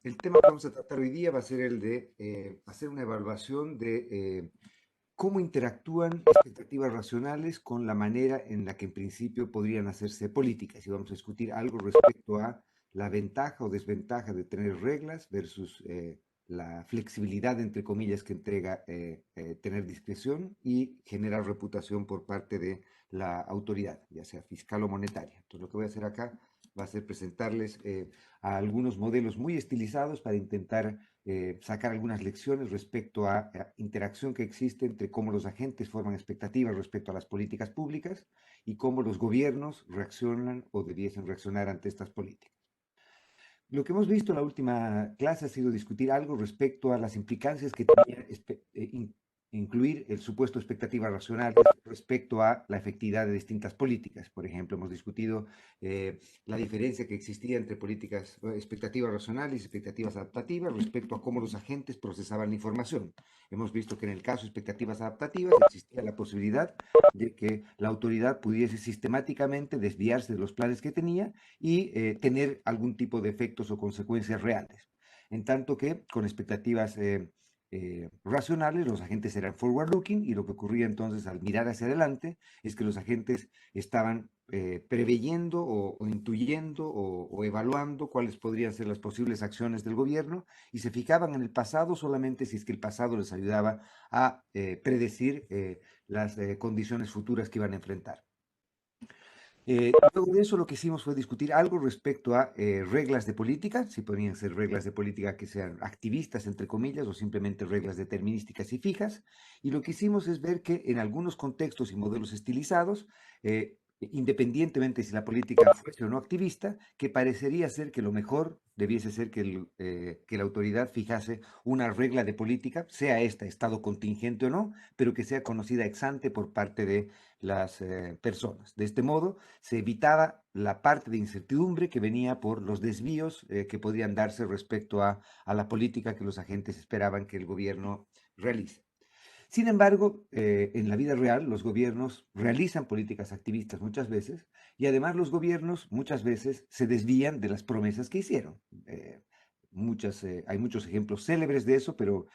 El tema que vamos a tratar hoy día va a ser el de hacer una evaluación de cómo interactúan expectativas racionales con la manera en la que en principio podrían hacerse políticas. Y vamos a discutir algo respecto a la ventaja o desventaja de tener reglas versus la flexibilidad, entre comillas, que entrega tener discreción y generar reputación por parte de la autoridad, ya sea fiscal o monetaria. Entonces, lo que voy a hacer acá va a ser presentarles a algunos modelos muy estilizados para intentar sacar algunas lecciones respecto a la interacción que existe entre cómo los agentes forman expectativas respecto a las políticas públicas y cómo los gobiernos reaccionan o debiesen reaccionar ante estas políticas. Lo que hemos visto en la última clase ha sido discutir algo respecto a las implicancias que tenía incluir el supuesto expectativas racionales respecto a la efectividad de distintas políticas. Por ejemplo, hemos discutido la diferencia que existía entre políticas, expectativas racionales y expectativas adaptativas respecto a cómo los agentes procesaban la información. Hemos visto que en el caso de expectativas adaptativas existía la posibilidad de que la autoridad pudiese sistemáticamente desviarse de los planes que tenía y tener algún tipo de efectos o consecuencias reales. En tanto que con expectativas racionales, los agentes eran forward looking y lo que ocurría entonces al mirar hacia adelante es que los agentes estaban preveyendo o intuyendo o evaluando cuáles podrían ser las posibles acciones del gobierno y se fijaban en el pasado solamente si es que el pasado les ayudaba a predecir las condiciones futuras que iban a enfrentar. Luego de eso lo que hicimos fue discutir algo respecto a reglas de política, si podrían ser reglas de política que sean activistas, entre comillas, o simplemente reglas determinísticas y fijas. Y lo que hicimos es ver que en algunos contextos y modelos estilizados, independientemente si la política fuese o no activista, que parecería ser que lo mejor debiese ser que la autoridad fijase una regla de política, sea esta estado contingente o no, pero que sea conocida ex ante por parte de las personas. De este modo, se evitaba la parte de incertidumbre que venía por los desvíos que podían darse respecto a la política que los agentes esperaban que el gobierno realice. Sin embargo, en la vida real, los gobiernos realizan políticas activistas muchas veces y además los gobiernos muchas veces se desvían de las promesas que hicieron. Hay muchos ejemplos célebres de eso, pero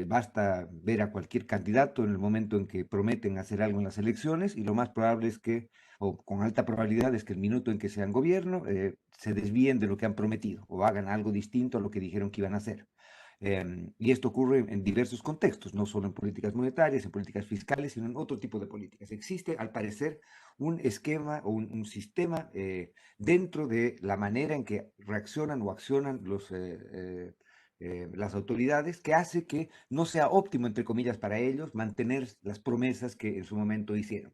basta ver a cualquier candidato en el momento en que prometen hacer algo en las elecciones y lo más probable es que, o con alta probabilidad, es que el minuto en que sean gobierno se desvíen de lo que han prometido o hagan algo distinto a lo que dijeron que iban a hacer. Y esto ocurre en diversos contextos, no solo en políticas monetarias, en políticas fiscales, sino en otro tipo de políticas. Existe, al parecer, un esquema o un sistema dentro de la manera en que reaccionan o accionan las autoridades que hace que no sea óptimo, entre comillas, para ellos mantener las promesas que en su momento hicieron.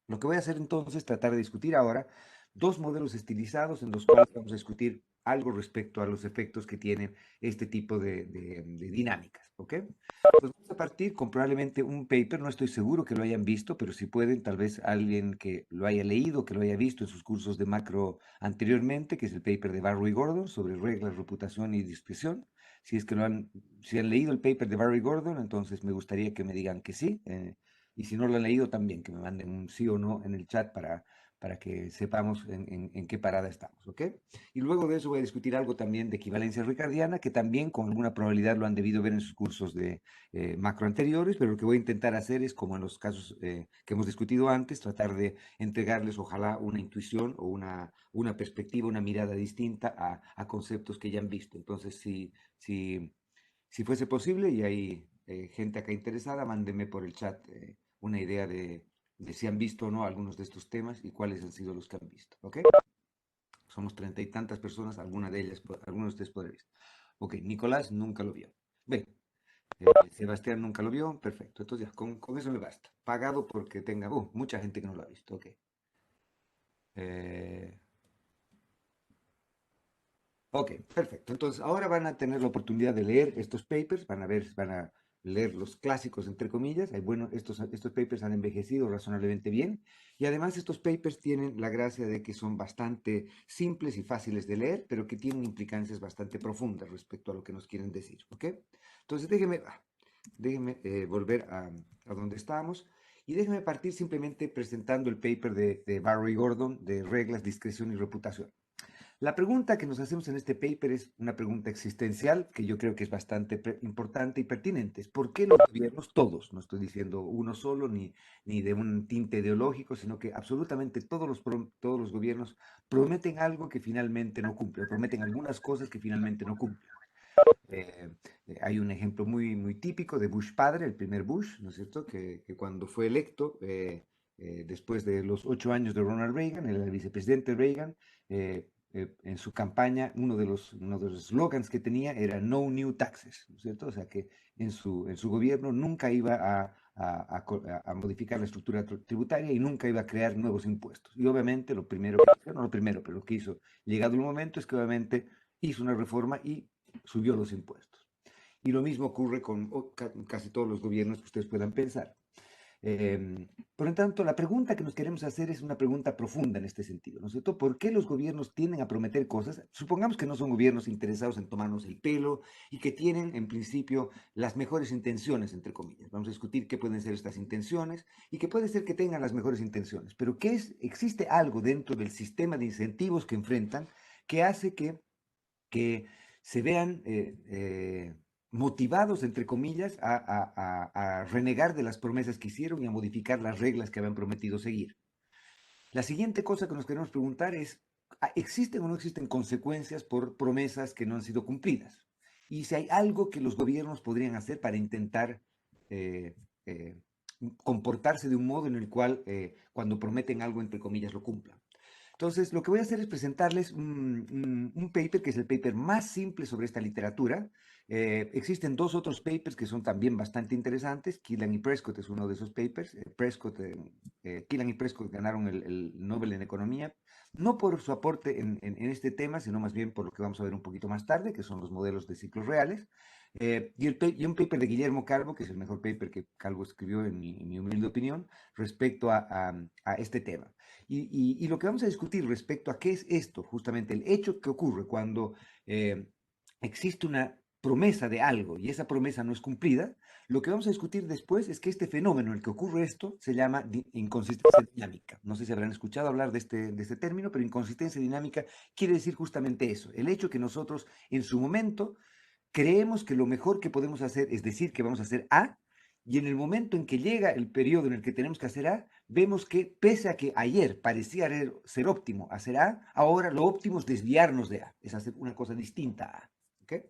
Lo que voy a hacer entonces es tratar de discutir ahora dos modelos estilizados en los cuales vamos a discutir algo respecto a los efectos que tienen este tipo de dinámicas, ¿ok? Pues vamos a partir con probablemente un paper, no estoy seguro que lo hayan visto, pero si pueden, tal vez alguien que lo haya leído, que lo haya visto en sus cursos de macro anteriormente, que es el paper de Barrow y Gordon sobre reglas, reputación y discreción. Si es que si han leído el paper de Barrow y Gordon, entonces me gustaría que me digan que sí. Y si no lo han leído también, que me manden un sí o no en el chat para que sepamos en qué parada estamos, ¿ok? Y luego de eso voy a discutir algo también de equivalencia ricardiana, que también con alguna probabilidad lo han debido ver en sus cursos de macro anteriores, pero lo que voy a intentar hacer es, como en los casos que hemos discutido antes, tratar de entregarles ojalá una intuición o una perspectiva, una mirada distinta a conceptos que ya han visto. Entonces, si fuese posible y hay gente acá interesada, mándenme por el chat una idea de si han visto o no algunos de estos temas y cuáles han sido los que han visto. ¿Ok? Somos treinta y tantas personas, algunos de ustedes podrán haber visto. Ok, Nicolás nunca lo vio. Ven, Sebastián nunca lo vio, perfecto. Entonces ya, con eso me basta. Pagado porque tenga, mucha gente que no lo ha visto. Ok. Eh, Ok, perfecto. Entonces, ahora van a tener la oportunidad de leer estos papers, van a leer los clásicos, entre comillas. Bueno, estos papers han envejecido razonablemente bien y además estos papers tienen la gracia de que son bastante simples y fáciles de leer, pero que tienen implicancias bastante profundas respecto a lo que nos quieren decir, ¿ok? Entonces, déjeme volver a donde estábamos y déjeme partir simplemente presentando el paper de Barrow y Gordon de reglas, discreción y reputación. La pregunta que nos hacemos en este paper es una pregunta existencial que yo creo que es bastante importante y pertinente. Es ¿por qué los gobiernos, todos, no estoy diciendo uno solo ni de un tinte ideológico, sino que absolutamente todos los gobiernos prometen algo que finalmente no cumplen, prometen algunas cosas que finalmente no cumplen? Eh, Hay un ejemplo muy típico de Bush padre, el primer Bush, ¿no es cierto? Que cuando fue electo, después de los 8 años de Ronald Reagan, el vicepresidente Reagan, en su campaña, uno de los slogans que tenía era No New Taxes, ¿no es cierto? O sea que en su gobierno nunca iba a modificar la estructura tributaria y nunca iba a crear nuevos impuestos. Y obviamente lo primero que hizo, no lo primero, pero lo que hizo llegado el momento es que obviamente hizo una reforma y subió los impuestos. Y lo mismo ocurre con casi todos los gobiernos que ustedes puedan pensar. Por lo tanto, la pregunta que nos queremos hacer es una pregunta profunda en este sentido, ¿no es cierto? ¿Por qué los gobiernos tienden a prometer cosas? Supongamos que no son gobiernos interesados en tomarnos el pelo y que tienen, en principio, las mejores intenciones, entre comillas. Vamos a discutir qué pueden ser estas intenciones y que puede ser que tengan las mejores intenciones. Pero existe algo dentro del sistema de incentivos que enfrentan que hace que se vean motivados, entre comillas, a renegar de las promesas que hicieron y a modificar las reglas que habían prometido seguir. La siguiente cosa que nos queremos preguntar es, ¿existen o no existen consecuencias por promesas que no han sido cumplidas? Y si hay algo que los gobiernos podrían hacer para intentar eh, eh, comportarse de un modo en el cual cuando prometen algo, entre comillas, lo cumplan. Entonces, lo que voy a hacer es presentarles un paper que es el paper más simple sobre esta literatura. Existen dos otros papers que son también bastante interesantes. Killian y Prescott es uno de esos papers. Killian y Prescott ganaron el Nobel en Economía, no por su aporte en este tema, sino más bien por lo que vamos a ver un poquito más tarde, que son los modelos de ciclos reales. Y un paper de Guillermo Calvo, que es el mejor paper que Calvo escribió, en mi humilde opinión, respecto a este tema. Y lo que vamos a discutir respecto a qué es esto, justamente el hecho que ocurre cuando eh, existe una promesa de algo y esa promesa no es cumplida, lo que vamos a discutir después es que este fenómeno en el que ocurre esto se llama inconsistencia dinámica. No sé si habrán escuchado hablar de este término, pero inconsistencia dinámica quiere decir justamente eso, el hecho que nosotros en su momento creemos que lo mejor que podemos hacer es decir que vamos a hacer A, y en el momento en que llega el periodo en el que tenemos que hacer A, vemos que pese a que ayer parecía ser óptimo hacer A, ahora lo óptimo es desviarnos de A, es hacer una cosa distinta a A. ¿Okay?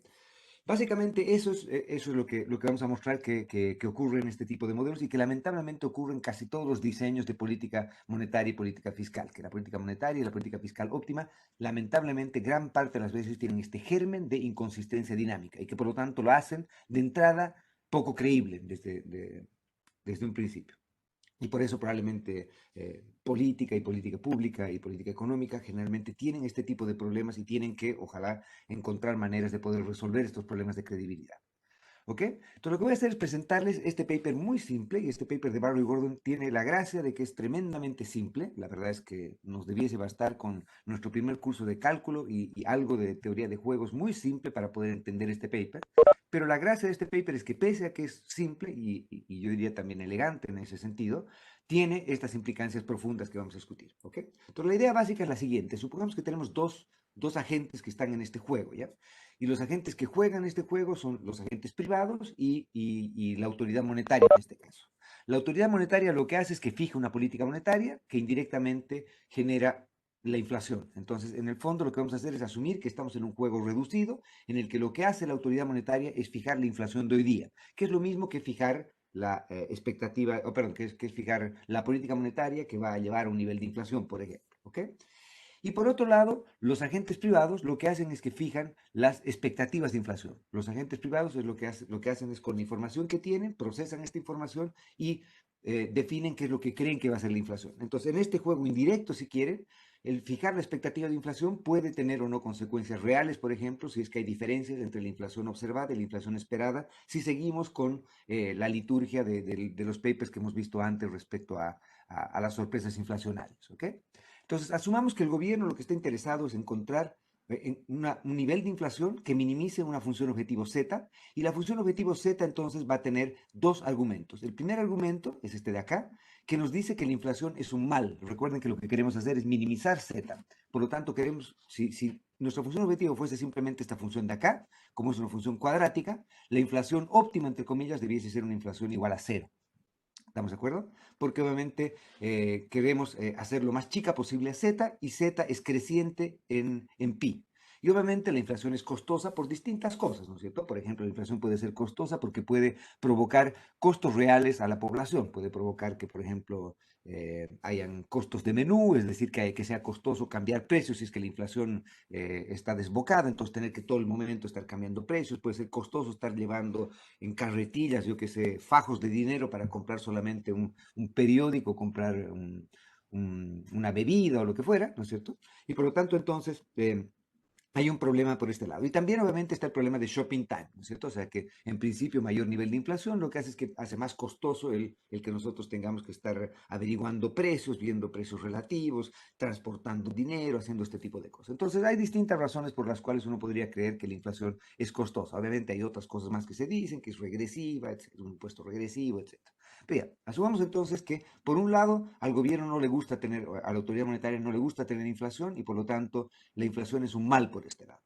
Básicamente eso es lo que vamos a mostrar que ocurre en este tipo de modelos y que lamentablemente ocurre en casi todos los diseños de política monetaria y política fiscal, que la política monetaria y la política fiscal óptima, lamentablemente gran parte de las veces tienen este germen de inconsistencia dinámica y que por lo tanto lo hacen de entrada poco creíble desde un principio. Y por eso probablemente política y política pública y política económica generalmente tienen este tipo de problemas y tienen que, ojalá, encontrar maneras de poder resolver estos problemas de credibilidad. ¿Ok? Entonces lo que voy a hacer es presentarles este paper muy simple, y este paper de Barrow y Gordon tiene la gracia de que es tremendamente simple. La verdad es que nos debiese bastar con nuestro primer curso de cálculo y algo de teoría de juegos muy simple para poder entender este paper. Pero la gracia de este paper es que pese a que es simple y yo diría también elegante en ese sentido, tiene estas implicancias profundas que vamos a discutir. ¿Ok? Entonces la idea básica es la siguiente. Supongamos que tenemos dos agentes que están en este juego, ¿ya? Y los agentes que juegan este juego son los agentes privados y la autoridad monetaria en este caso. La autoridad monetaria lo que hace es que fija una política monetaria que indirectamente genera la inflación. Entonces, en el fondo lo que vamos a hacer es asumir que estamos en un juego reducido en el que lo que hace la autoridad monetaria es fijar la inflación de hoy día, que es lo mismo que fijar la expectativa, perdón, que es fijar la política monetaria que va a llevar a un nivel de inflación, por ejemplo. ¿Ok? Y por otro lado, los agentes privados lo que hacen es que fijan las expectativas de inflación. Los agentes privados lo que hacen es con la información que tienen, procesan esta información y definen qué es lo que creen que va a ser la inflación. Entonces, en este juego indirecto, si quieren, el fijar la expectativa de inflación puede tener o no consecuencias reales, por ejemplo, si es que hay diferencias entre la inflación observada y la inflación esperada, si seguimos con la liturgia de los papers que hemos visto antes respecto a las sorpresas inflacionarias. ¿Ok? Entonces, asumamos que el gobierno lo que está interesado es encontrar un nivel de inflación que minimice una función objetivo Z, y la función objetivo Z entonces va a tener dos argumentos. El primer argumento es este de acá, que nos dice que la inflación es un mal. Recuerden que lo que queremos hacer es minimizar Z. Por lo tanto, queremos, si nuestra función objetiva fuese simplemente esta función de acá, como es una función cuadrática, la inflación óptima, entre comillas, debiese ser una inflación igual a cero. ¿Estamos de acuerdo? Porque obviamente queremos hacer lo más chica posible a Z y Z es creciente en pi. Y obviamente la inflación es costosa por distintas cosas, ¿no es cierto? Por ejemplo, la inflación puede ser costosa porque puede provocar costos reales a la población. Puede provocar que, por ejemplo, hayan costos de menú, es decir, que sea costoso cambiar precios si es que la inflación está desbocada, entonces tener que todo el momento estar cambiando precios. Puede ser costoso estar llevando en carretillas, yo qué sé, fajos de dinero para comprar solamente un periódico, comprar una bebida o lo que fuera, ¿no es cierto? Y por lo tanto, entonces, hay un problema por este lado. Y también, obviamente, está el problema de shopping time, ¿no es cierto? O sea, que en principio mayor nivel de inflación lo que hace es que hace más costoso el que nosotros tengamos que estar averiguando precios, viendo precios relativos, transportando dinero, haciendo este tipo de cosas. Entonces, hay distintas razones por las cuales uno podría creer que la inflación es costosa. Obviamente, hay otras cosas más que se dicen, que es regresiva, etcétera, un impuesto regresivo, etcétera. Pero ya, asumamos entonces que, por un lado, al gobierno no le gusta tener, a la autoridad monetaria no le gusta tener inflación y por lo tanto la inflación es un mal por este lado.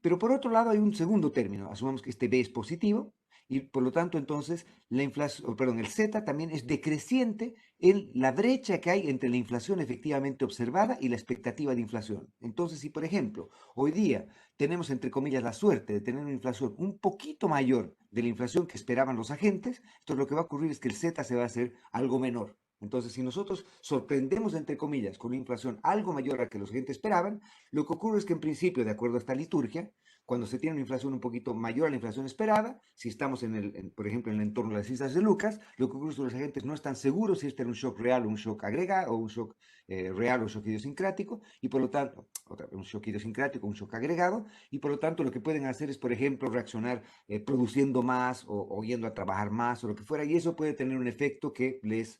Pero por otro lado hay un segundo término, asumamos que este B es positivo y por lo tanto entonces la inflación, perdón, el Z también es decreciente en la brecha que hay entre la inflación efectivamente observada y la expectativa de inflación. Entonces, si por ejemplo hoy día tenemos entre comillas la suerte de tener una inflación un poquito mayor de la inflación que esperaban los agentes, entonces lo que va a ocurrir es que el Z se va a hacer algo menor. Entonces, si nosotros sorprendemos, entre comillas, con una inflación algo mayor a la que los agentes esperaban, lo que ocurre es que en principio, de acuerdo a esta liturgia, cuando se tiene una inflación un poquito mayor a la inflación esperada, si estamos, por ejemplo, en el entorno de las islas de Lucas, lo que ocurre es que los agentes no están seguros si este era un shock real o un shock agregado, o un shock real o un shock idiosincrático, y por lo tanto, un shock idiosincrático, un shock agregado, y por lo tanto lo que pueden hacer es, por ejemplo, reaccionar produciendo más o yendo a trabajar más o lo que fuera, y eso puede tener un efecto que les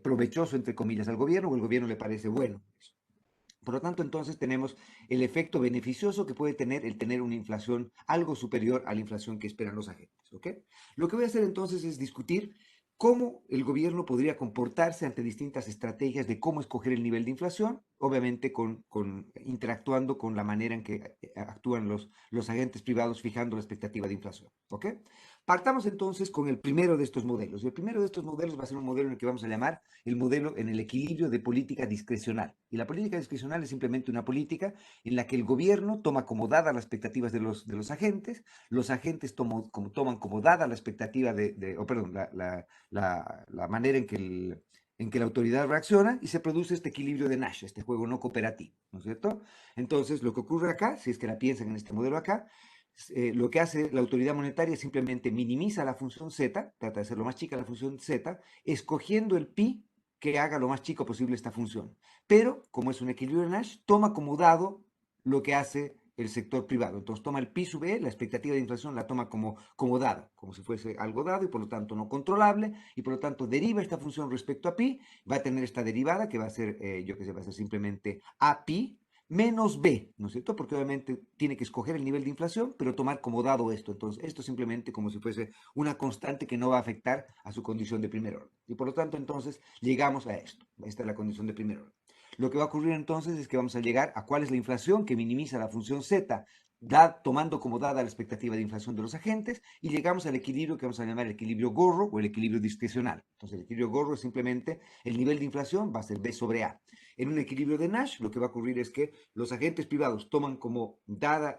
provechoso, entre comillas, al gobierno, o el gobierno le parece bueno. Por lo tanto, entonces tenemos el efecto beneficioso que puede tener el tener una inflación algo superior a la inflación que esperan los agentes. ¿Ok? Lo que voy a hacer entonces es discutir cómo el gobierno podría comportarse ante distintas estrategias de cómo escoger el nivel de inflación, obviamente interactuando con la manera en que actúan los agentes privados fijando la expectativa de inflación. ¿Ok? Partamos entonces con el primero de estos modelos. Y el primero de estos modelos va a ser un modelo en el que vamos a llamar el modelo en el equilibrio de política discrecional. Y la política discrecional es simplemente una política en la que el gobierno toma como dadas las expectativas de los agentes toman como dada la expectativa o perdón, la manera en que la autoridad reacciona y se produce este equilibrio de Nash, este juego no cooperativo, ¿no es cierto? Entonces, lo que ocurre acá, si es que la piensan en este modelo acá, lo que hace la autoridad monetaria es simplemente minimiza la función Z, trata de hacer lo más chica la función Z, escogiendo el pi que haga lo más chico posible esta función. Pero, como es un equilibrio de Nash, toma como dado lo que hace el sector privado. Entonces toma el pi sub e, la expectativa de inflación la toma como dada, como si fuese algo dado y por lo tanto no controlable, y por lo tanto deriva esta función respecto a pi, va a tener esta derivada que va a ser, yo que sé, va a ser simplemente a pi menos b, ¿no es cierto? Porque obviamente tiene que escoger el nivel de inflación, pero tomar como dado esto. Entonces, esto simplemente como si fuese una constante que no va a afectar a su condición de primer orden. Y por lo tanto, entonces, llegamos a esto. Esta es la condición de primer orden. Lo que va a ocurrir entonces es que vamos a llegar a cuál es la inflación que minimiza la función z, tomando como dada la expectativa de inflación de los agentes, y llegamos al equilibrio que vamos a llamar el equilibrio gorro o el equilibrio discrecional. Entonces, el equilibrio gorro es simplemente el nivel de inflación va a ser B sobre A. En un equilibrio de Nash, lo que va a ocurrir es que los agentes privados toman como dada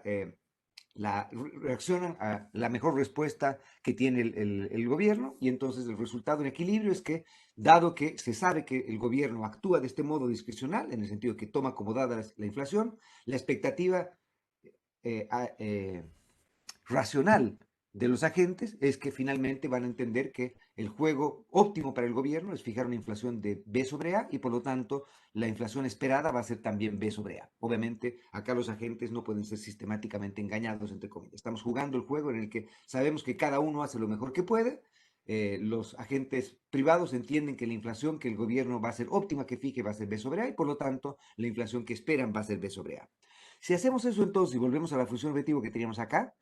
reaccionan a la mejor respuesta que tiene el gobierno, y entonces el resultado en equilibrio es que, dado que se sabe que el gobierno actúa de este modo discrecional, en el sentido que toma como dada la inflación, la expectativa eh, eh, racional de los agentes es que finalmente van a entender que el juego óptimo para el gobierno es fijar una inflación de B sobre A y por lo tanto la inflación esperada va a ser también B sobre A. Obviamente acá los agentes no pueden ser sistemáticamente engañados, entre comillas. Estamos jugando el juego en el que sabemos que cada uno hace lo mejor que puede. Los agentes privados entienden que la inflación que el gobierno va a ser óptima que fije va a ser B sobre A y por lo tanto la inflación que esperan va a ser B sobre A. Si hacemos eso entonces y volvemos a la función objetivo que teníamos acá,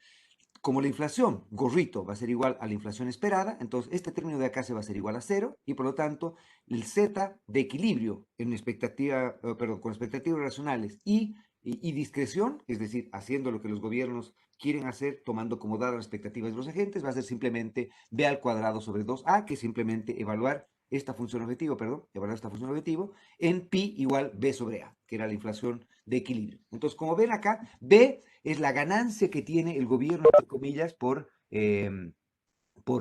como la inflación, gorrito, va a ser igual a la inflación esperada, entonces este término de acá se va a ser igual a cero y por lo tanto el Z de equilibrio en expectativa, perdón, con expectativas racionales y discreción, es decir, haciendo lo que los gobiernos quieren hacer, tomando como dadas las expectativas de los agentes, va a ser simplemente B al cuadrado sobre 2A, que es simplemente evaluar esta función objetivo, perdón, evaluar esta función objetivo en pi igual B sobre A, que era la inflación de equilibrio. Entonces, como ven acá, B es la ganancia que tiene el gobierno, entre comillas, por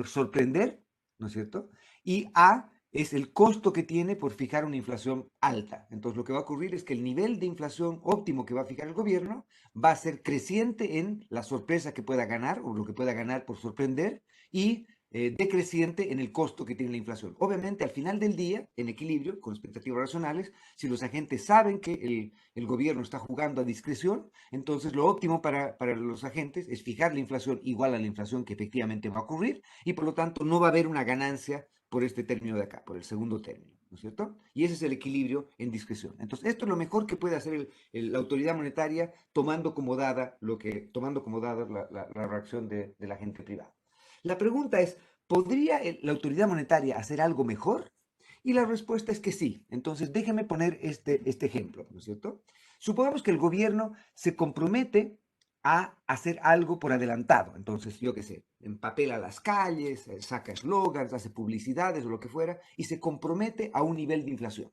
sorprender, ¿no es cierto? Y A es el costo que tiene por fijar una inflación alta. Entonces, lo que va a ocurrir es que el nivel de inflación óptimo que va a fijar el gobierno va a ser creciente en la sorpresa que pueda ganar o lo que pueda ganar por sorprender y decreciente en el costo que tiene la inflación. Obviamente, al final del día, en equilibrio, con expectativas racionales, si los agentes saben que el gobierno está jugando a discreción, entonces lo óptimo para los agentes es fijar la inflación igual a la inflación que efectivamente va a ocurrir y por lo tanto no va a haber una ganancia por este término de acá, por el segundo término, ¿no es cierto? Y ese es el equilibrio en discreción. Entonces, esto es lo mejor que puede hacer la autoridad monetaria tomando como dada, la reacción del agente privado. La pregunta es, ¿podría la autoridad monetaria hacer algo mejor? Y la respuesta es que sí. Entonces, déjeme poner este ejemplo, ¿no es cierto? Supongamos que el gobierno se compromete a hacer algo por adelantado. Entonces, yo qué sé, empapela las calles, saca eslogans, hace publicidades o lo que fuera, y se compromete a un nivel de inflación.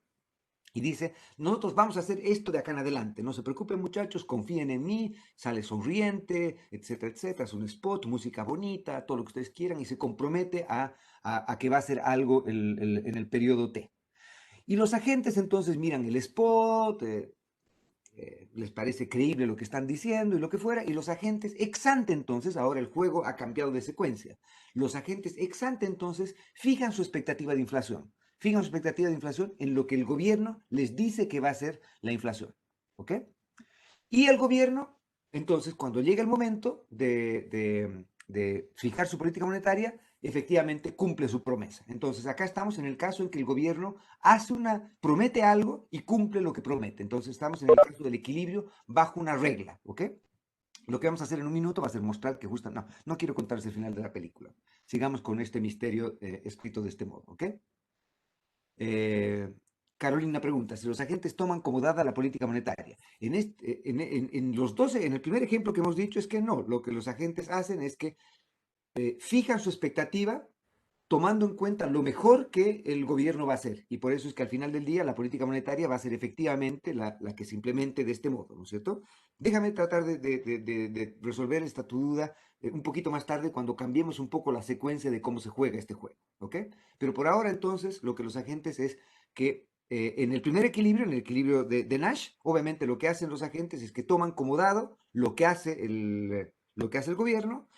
Y dice, nosotros vamos a hacer esto de acá en adelante, no se preocupen muchachos, confíen en mí, sale sonriente, etcétera, etcétera, es un spot, música bonita, todo lo que ustedes quieran, y se compromete a que va a hacer algo en el periodo T. Y los agentes entonces miran el spot, les parece creíble lo que están diciendo y lo que fuera, y los agentes ex ante entonces, ahora el juego ha cambiado de secuencia, los agentes ex ante entonces fijan su expectativa de inflación, fijan su expectativa de inflación en lo que el gobierno les dice que va a ser la inflación, ¿ok? Y el gobierno, entonces, cuando llega el momento de fijar su política monetaria, efectivamente cumple su promesa. Entonces, acá estamos en el caso en que el gobierno promete algo y cumple lo que promete. Entonces, estamos en el caso del equilibrio bajo una regla, ¿ok? Lo que vamos a hacer en un minuto va a ser mostrar que justo, no, no quiero contarse el final de la película. Sigamos con este misterio escrito de este modo, ¿ok? Eh, Carolina pregunta, si los agentes toman como dada la política monetaria. En los 12, en el primer ejemplo que hemos dicho es que no, lo que los agentes hacen es que fijan su expectativa tomando en cuenta lo mejor que el gobierno va a hacer. Y por eso es que al final del día la política monetaria va a ser efectivamente la que se implemente de este modo, ¿no es cierto? Déjame tratar de resolver esta tu duda un poquito más tarde cuando cambiemos un poco la secuencia de cómo se juega este juego, ¿ok? Pero por ahora entonces lo que los agentes es que en el primer equilibrio, en el equilibrio de Nash, obviamente lo que hacen los agentes es que toman como dado lo que hace lo que hace el gobierno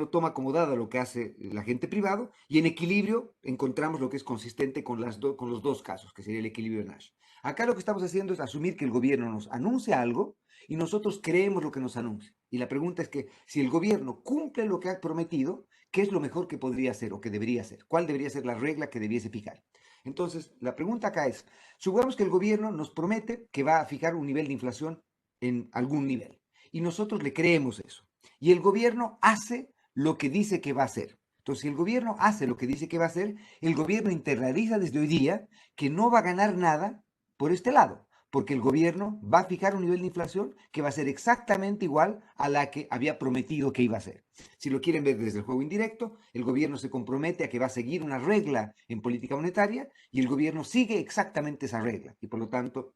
toma como dada lo que hace el agente privado y en equilibrio encontramos lo que es consistente con los dos casos, que sería el equilibrio de Nash. Acá lo que estamos haciendo es asumir que el gobierno nos anuncia algo y nosotros creemos lo que nos anuncia. Y la pregunta es que si el gobierno cumple lo que ha prometido, ¿qué es lo mejor que podría hacer o que debería hacer? ¿Cuál debería ser la regla que debiese fijar? Entonces, la pregunta acá es, supongamos que el gobierno nos promete que va a fijar un nivel de inflación en algún nivel y nosotros le creemos eso. Y el gobierno hace lo que dice que va a hacer. Entonces, si el gobierno hace lo que dice que va a hacer, el gobierno internaliza desde hoy día que no va a ganar nada por este lado, porque el gobierno va a fijar un nivel de inflación que va a ser exactamente igual a la que había prometido que iba a ser. Si lo quieren ver desde el juego indirecto, el gobierno se compromete a que va a seguir una regla en política monetaria y el gobierno sigue exactamente esa regla. Y por lo tanto,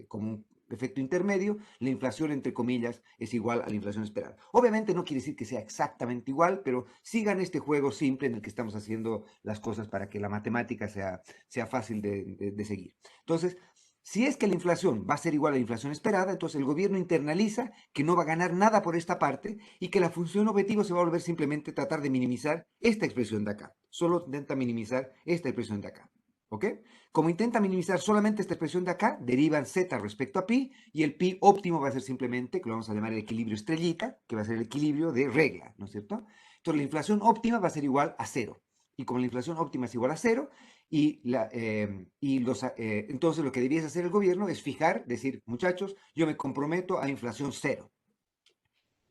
como un efecto intermedio, la inflación, entre comillas, es igual a la inflación esperada. Obviamente no quiere decir que sea exactamente igual, pero sigan este juego simple en el que estamos haciendo las cosas para que la matemática sea fácil de seguir. Entonces, si es que la inflación va a ser igual a la inflación esperada, entonces el gobierno internaliza que no va a ganar nada por esta parte y que la función objetivo se va a volver simplemente tratar de minimizar esta expresión de acá. Solo intenta minimizar esta expresión de acá. ¿Ok? Como intenta minimizar solamente esta expresión de acá, derivan z respecto a pi y el pi óptimo va a ser simplemente, que lo vamos a llamar el equilibrio estrellita, que va a ser el equilibrio de regla, ¿no es cierto? Entonces la inflación óptima va a ser igual a cero. Y como la inflación óptima es igual a cero, entonces lo que debiese hacer el gobierno es fijar, decir, muchachos, yo me comprometo a inflación cero.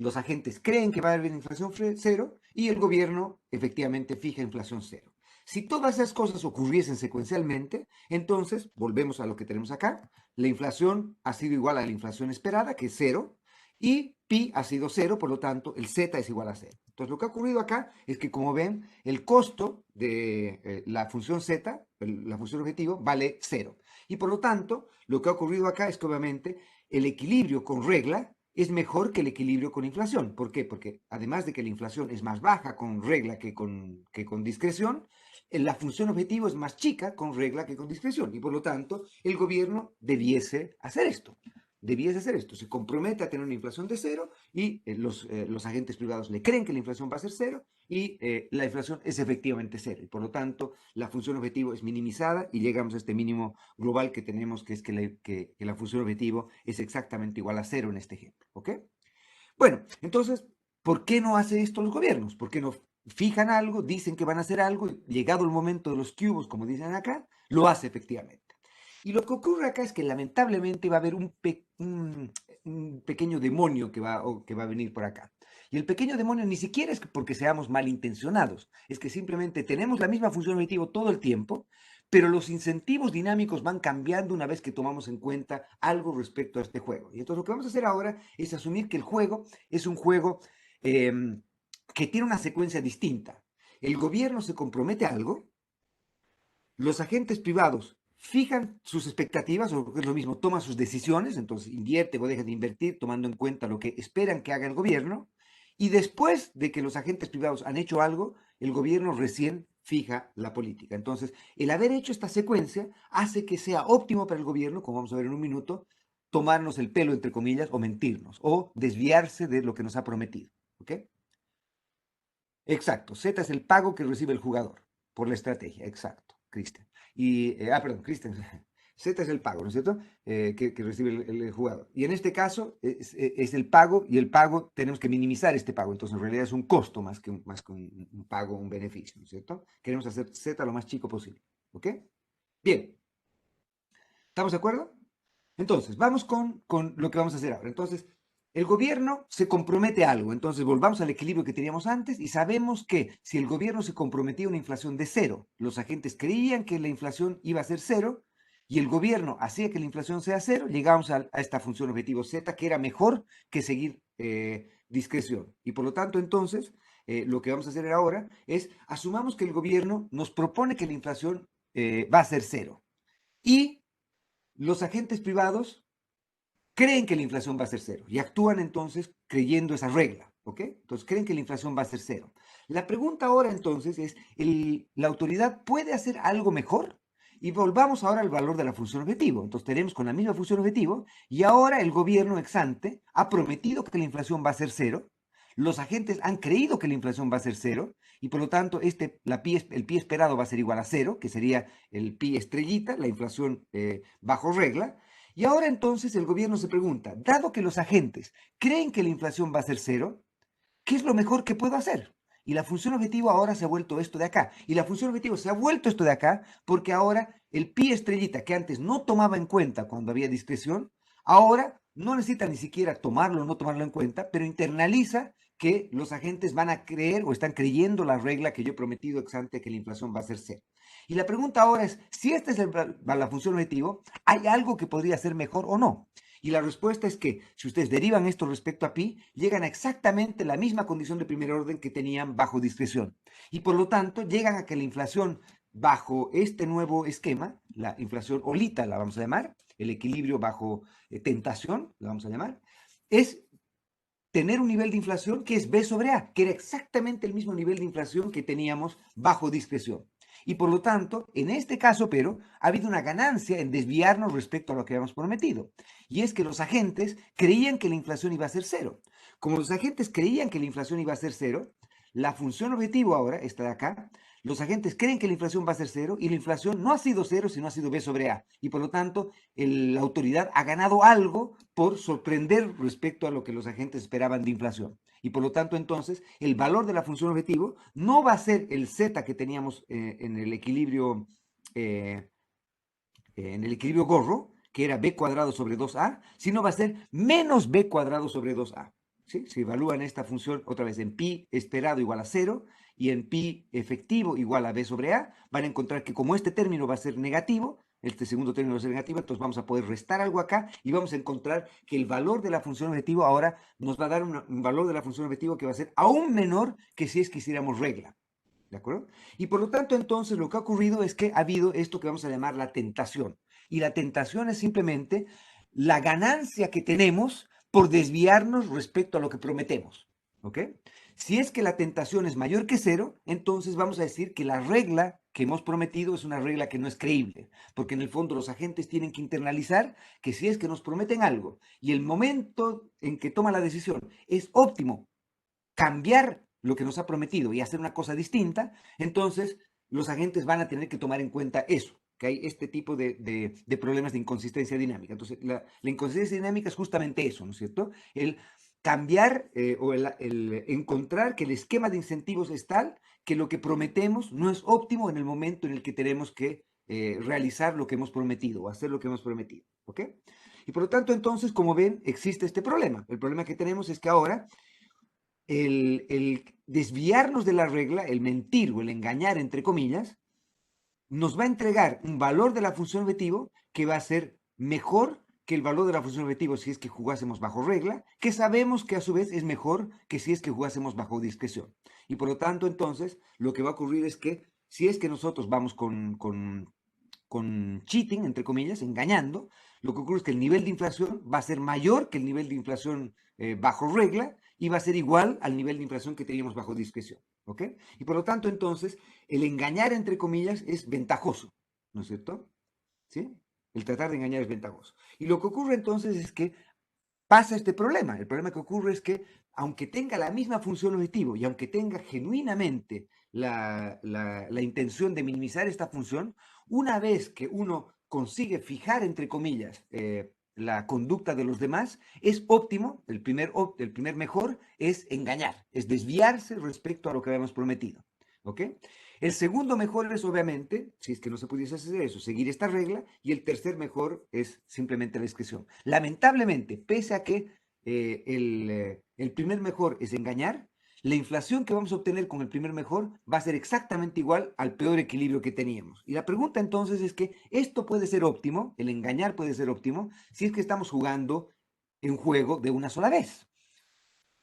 los agentes creen que va a haber inflación cero y el gobierno efectivamente fija inflación cero. Si todas esas cosas ocurriesen secuencialmente, entonces volvemos a lo que tenemos acá. La inflación ha sido igual a la inflación esperada, que es cero, y pi ha sido cero, por lo tanto, el z es igual a cero. Entonces, lo que ha ocurrido acá es que, como ven, el costo de la función z, la función objetivo, vale cero. Y por lo tanto, lo que ha ocurrido acá es que, obviamente, el equilibrio con regla es mejor que el equilibrio con inflación. ¿Por qué? Porque además de que la inflación es más baja con regla que con discreción, la función objetivo es más chica con regla que con discreción. Y por lo tanto, el gobierno debiese hacer esto. Debiese hacer esto. Se compromete a tener una inflación de cero y los agentes privados le creen que la inflación va a ser cero y la inflación es efectivamente cero. Y por lo tanto, la función objetivo es minimizada y llegamos a este mínimo global que tenemos, que es que la función objetivo es exactamente igual a cero en este ejemplo. ¿Ok? Bueno, entonces, ¿por qué no hace esto los gobiernos? ¿Por qué no fijan algo, dicen que van a hacer algo y llegado el momento de los cubos, como dicen acá, lo hace efectivamente? Y lo que ocurre acá es que lamentablemente va a haber un pequeño demonio que va a venir por acá. Y el pequeño demonio ni siquiera es porque seamos malintencionados, es que simplemente tenemos la misma función objetivo todo el tiempo, pero los incentivos dinámicos van cambiando una vez que tomamos en cuenta algo respecto a este juego. Y entonces lo que vamos a hacer ahora es asumir que el juego es un juego eh, que tiene una secuencia distinta. El gobierno se compromete a algo, los agentes privados fijan sus expectativas, o es lo mismo, toman sus decisiones, entonces invierte o deja de invertir tomando en cuenta lo que esperan que haga el gobierno, y después de que los agentes privados han hecho algo, el gobierno recién fija la política. Entonces, el haber hecho esta secuencia hace que sea óptimo para el gobierno, como vamos a ver en un minuto, tomarnos el pelo, entre comillas, o mentirnos, o desviarse de lo que nos ha prometido. ¿Ok? Exacto. Z es el pago que recibe el jugador por la estrategia. Exacto, Cristian. Perdón, Cristian. Z es el pago, ¿no es cierto? Que recibe el jugador. Y en este caso es el pago y el pago tenemos que minimizar este pago. Entonces en realidad es un costo más que un pago, un beneficio, ¿no es cierto? Queremos hacer Z lo más chico posible. ¿Ok? Bien. ¿Estamos de acuerdo? Entonces, vamos con lo que vamos a hacer ahora. Entonces, el gobierno se compromete a algo. Entonces, volvamos al equilibrio que teníamos antes y sabemos que si el gobierno se comprometía a una inflación de cero, los agentes creían que la inflación iba a ser cero y el gobierno hacía que la inflación sea cero, llegamos a esta función objetivo Z, que era mejor que seguir discreción. Y por lo tanto, entonces, lo que vamos a hacer ahora es, asumamos que el gobierno nos propone que la inflación va a ser cero. Y los agentes privados creen que la inflación va a ser cero y actúan entonces creyendo esa regla, ¿ok? Entonces creen que la inflación va a ser cero. La pregunta ahora entonces es, ¿la autoridad puede hacer algo mejor? Y volvamos ahora al valor de la función objetivo. Entonces tenemos con la misma función objetivo y ahora el gobierno ex ante ha prometido que la inflación va a ser cero. Los agentes han creído que la inflación va a ser cero y por lo tanto el pi esperado va a ser igual a cero, que sería el pi estrellita, la inflación bajo regla. Y ahora entonces el gobierno se pregunta, dado que los agentes creen que la inflación va a ser cero, ¿qué es lo mejor que puedo hacer? Y la función objetivo ahora se ha vuelto esto de acá. Y la función objetivo se ha vuelto esto de acá porque ahora el pi estrellita que antes no tomaba en cuenta cuando había discreción, ahora no necesita ni siquiera tomarlo o no tomarlo en cuenta, pero internaliza que los agentes van a creer o están creyendo la regla que yo he prometido ex ante que la inflación va a ser cero. Y la pregunta ahora es, si esta es la función objetivo, ¿hay algo que podría ser mejor o no? Y la respuesta es que si ustedes derivan esto respecto a pi, llegan a exactamente la misma condición de primer orden que tenían bajo discreción. Y por lo tanto, llegan a que la inflación bajo este nuevo esquema, la inflación olita la vamos a llamar, el equilibrio bajo tentación, la vamos a llamar, es tener un nivel de inflación que es B sobre A, que era exactamente el mismo nivel de inflación que teníamos bajo discreción. Y por lo tanto, en este caso, pero, ha habido una ganancia en desviarnos respecto a lo que habíamos prometido. Y es que los agentes creían que la inflación iba a ser cero. Como los agentes creían que la inflación iba a ser cero, la función objetivo ahora, esta de acá, los agentes creen que la inflación va a ser cero y la inflación no ha sido cero, sino ha sido B sobre A. Y por lo tanto, la autoridad ha ganado algo por sorprender respecto a lo que los agentes esperaban de inflación. Y por lo tanto, entonces, el valor de la función objetivo no va a ser el Z que teníamos eh, en el equilibrio gorro, que era B cuadrado sobre 2A, sino va a ser menos B cuadrado sobre 2A. ¿sí? Se evalúan esta función otra vez en pi esperado igual a 0 y en pi efectivo igual a b sobre a, van a encontrar que como este término va a ser negativo, este segundo término va a ser negativo, entonces vamos a poder restar algo acá y vamos a encontrar que el valor de la función objetivo ahora nos va a dar un valor de la función objetivo que va a ser aún menor que si es que hiciéramos regla. ¿De acuerdo? Y por lo tanto, entonces, lo que ha ocurrido es que ha habido esto que vamos a llamar la tentación. Y la tentación es simplemente la ganancia que tenemos por desviarnos respecto a lo que prometemos. ¿Ok? Si es que la tentación es mayor que 0, entonces vamos a decir que la regla que hemos prometido es una regla que no es creíble, porque en el fondo los agentes tienen que internalizar que si es que nos prometen algo y el momento en que toma la decisión es óptimo cambiar lo que nos ha prometido y hacer una cosa distinta, entonces los agentes van a tener que tomar en cuenta eso, que hay este tipo de problemas de inconsistencia dinámica. Entonces, la inconsistencia dinámica es justamente eso, ¿no es cierto? El cambiar o el encontrar que el esquema de incentivos es tal que lo que prometemos no es óptimo en el momento en el que tenemos que realizar lo que hemos prometido o hacer lo que hemos prometido, ¿ok? Y por lo tanto, entonces, como ven, existe este problema. El problema que tenemos es que ahora el desviarnos de la regla, el mentir o el engañar, entre comillas, nos va a entregar un valor de la función objetivo que va a ser mejor que el valor de la función objetivo si es que jugásemos bajo regla, que sabemos que a su vez es mejor que si es que jugásemos bajo discreción. Y por lo tanto, entonces, lo que va a ocurrir es que si es que nosotros vamos con cheating, entre comillas, engañando, lo que ocurre es que el nivel de inflación va a ser mayor que el nivel de inflación bajo regla y va a ser igual al nivel de inflación que teníamos bajo discreción. ¿Ok? Y por lo tanto, entonces, el engañar, entre comillas, es ventajoso, ¿no es cierto? ¿Sí? El tratar de engañar es ventajoso. Y lo que ocurre entonces es que pasa este problema. El problema que ocurre es que, aunque tenga la misma función objetivo y aunque tenga genuinamente la intención de minimizar esta función, una vez que uno consigue fijar, entre comillas, la conducta de los demás, es óptimo, el primer mejor es engañar, es desviarse respecto a lo que habíamos prometido. ¿Ok? El segundo mejor es, obviamente, si es que no se pudiese hacer eso, seguir esta regla, y el tercer mejor es simplemente la discreción. Lamentablemente, pese a que el primer mejor es engañar, la inflación que vamos a obtener con el primer mejor va a ser exactamente igual al peor equilibrio que teníamos. Y la pregunta entonces es que esto puede ser óptimo, el engañar puede ser óptimo, si es que estamos jugando en juego de una sola vez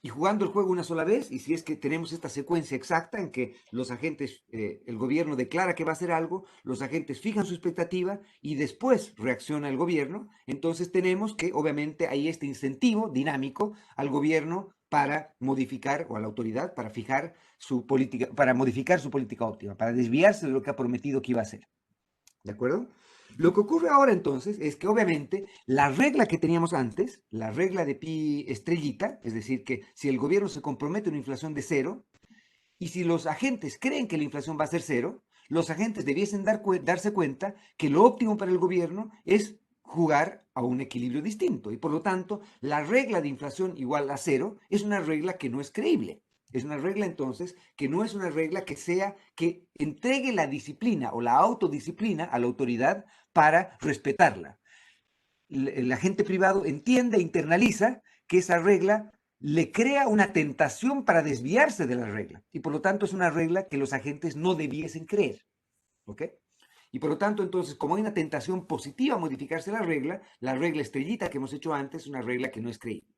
y jugando el juego una sola vez, y si es que tenemos esta secuencia exacta en que los agentes, el gobierno declara que va a hacer algo, los agentes fijan su expectativa y después reacciona el gobierno, entonces tenemos que obviamente hay este incentivo dinámico al gobierno para modificar, o a la autoridad, para fijar su política, para modificar su política óptima, para desviarse de lo que ha prometido que iba a hacer. ¿De acuerdo? Lo que ocurre ahora entonces es que obviamente la regla que teníamos antes, la regla de pi estrellita, es decir, que si el gobierno se compromete a una inflación de 0 y si los agentes creen que la inflación va a ser 0, los agentes debiesen darse cuenta que lo óptimo para el gobierno es jugar a un equilibrio distinto y por lo tanto la regla de inflación igual a 0 es una regla que no es creíble. Es una regla entonces que no es una regla que entregue la disciplina o la autodisciplina a la autoridad para respetarla. El agente privado entiende e internaliza que esa regla le crea una tentación para desviarse de la regla y por lo tanto es una regla que los agentes no debiesen creer. ¿Ok? Y por lo tanto, entonces, como hay una tentación positiva a modificarse la regla estrellita que hemos hecho antes es una regla que no es creíble.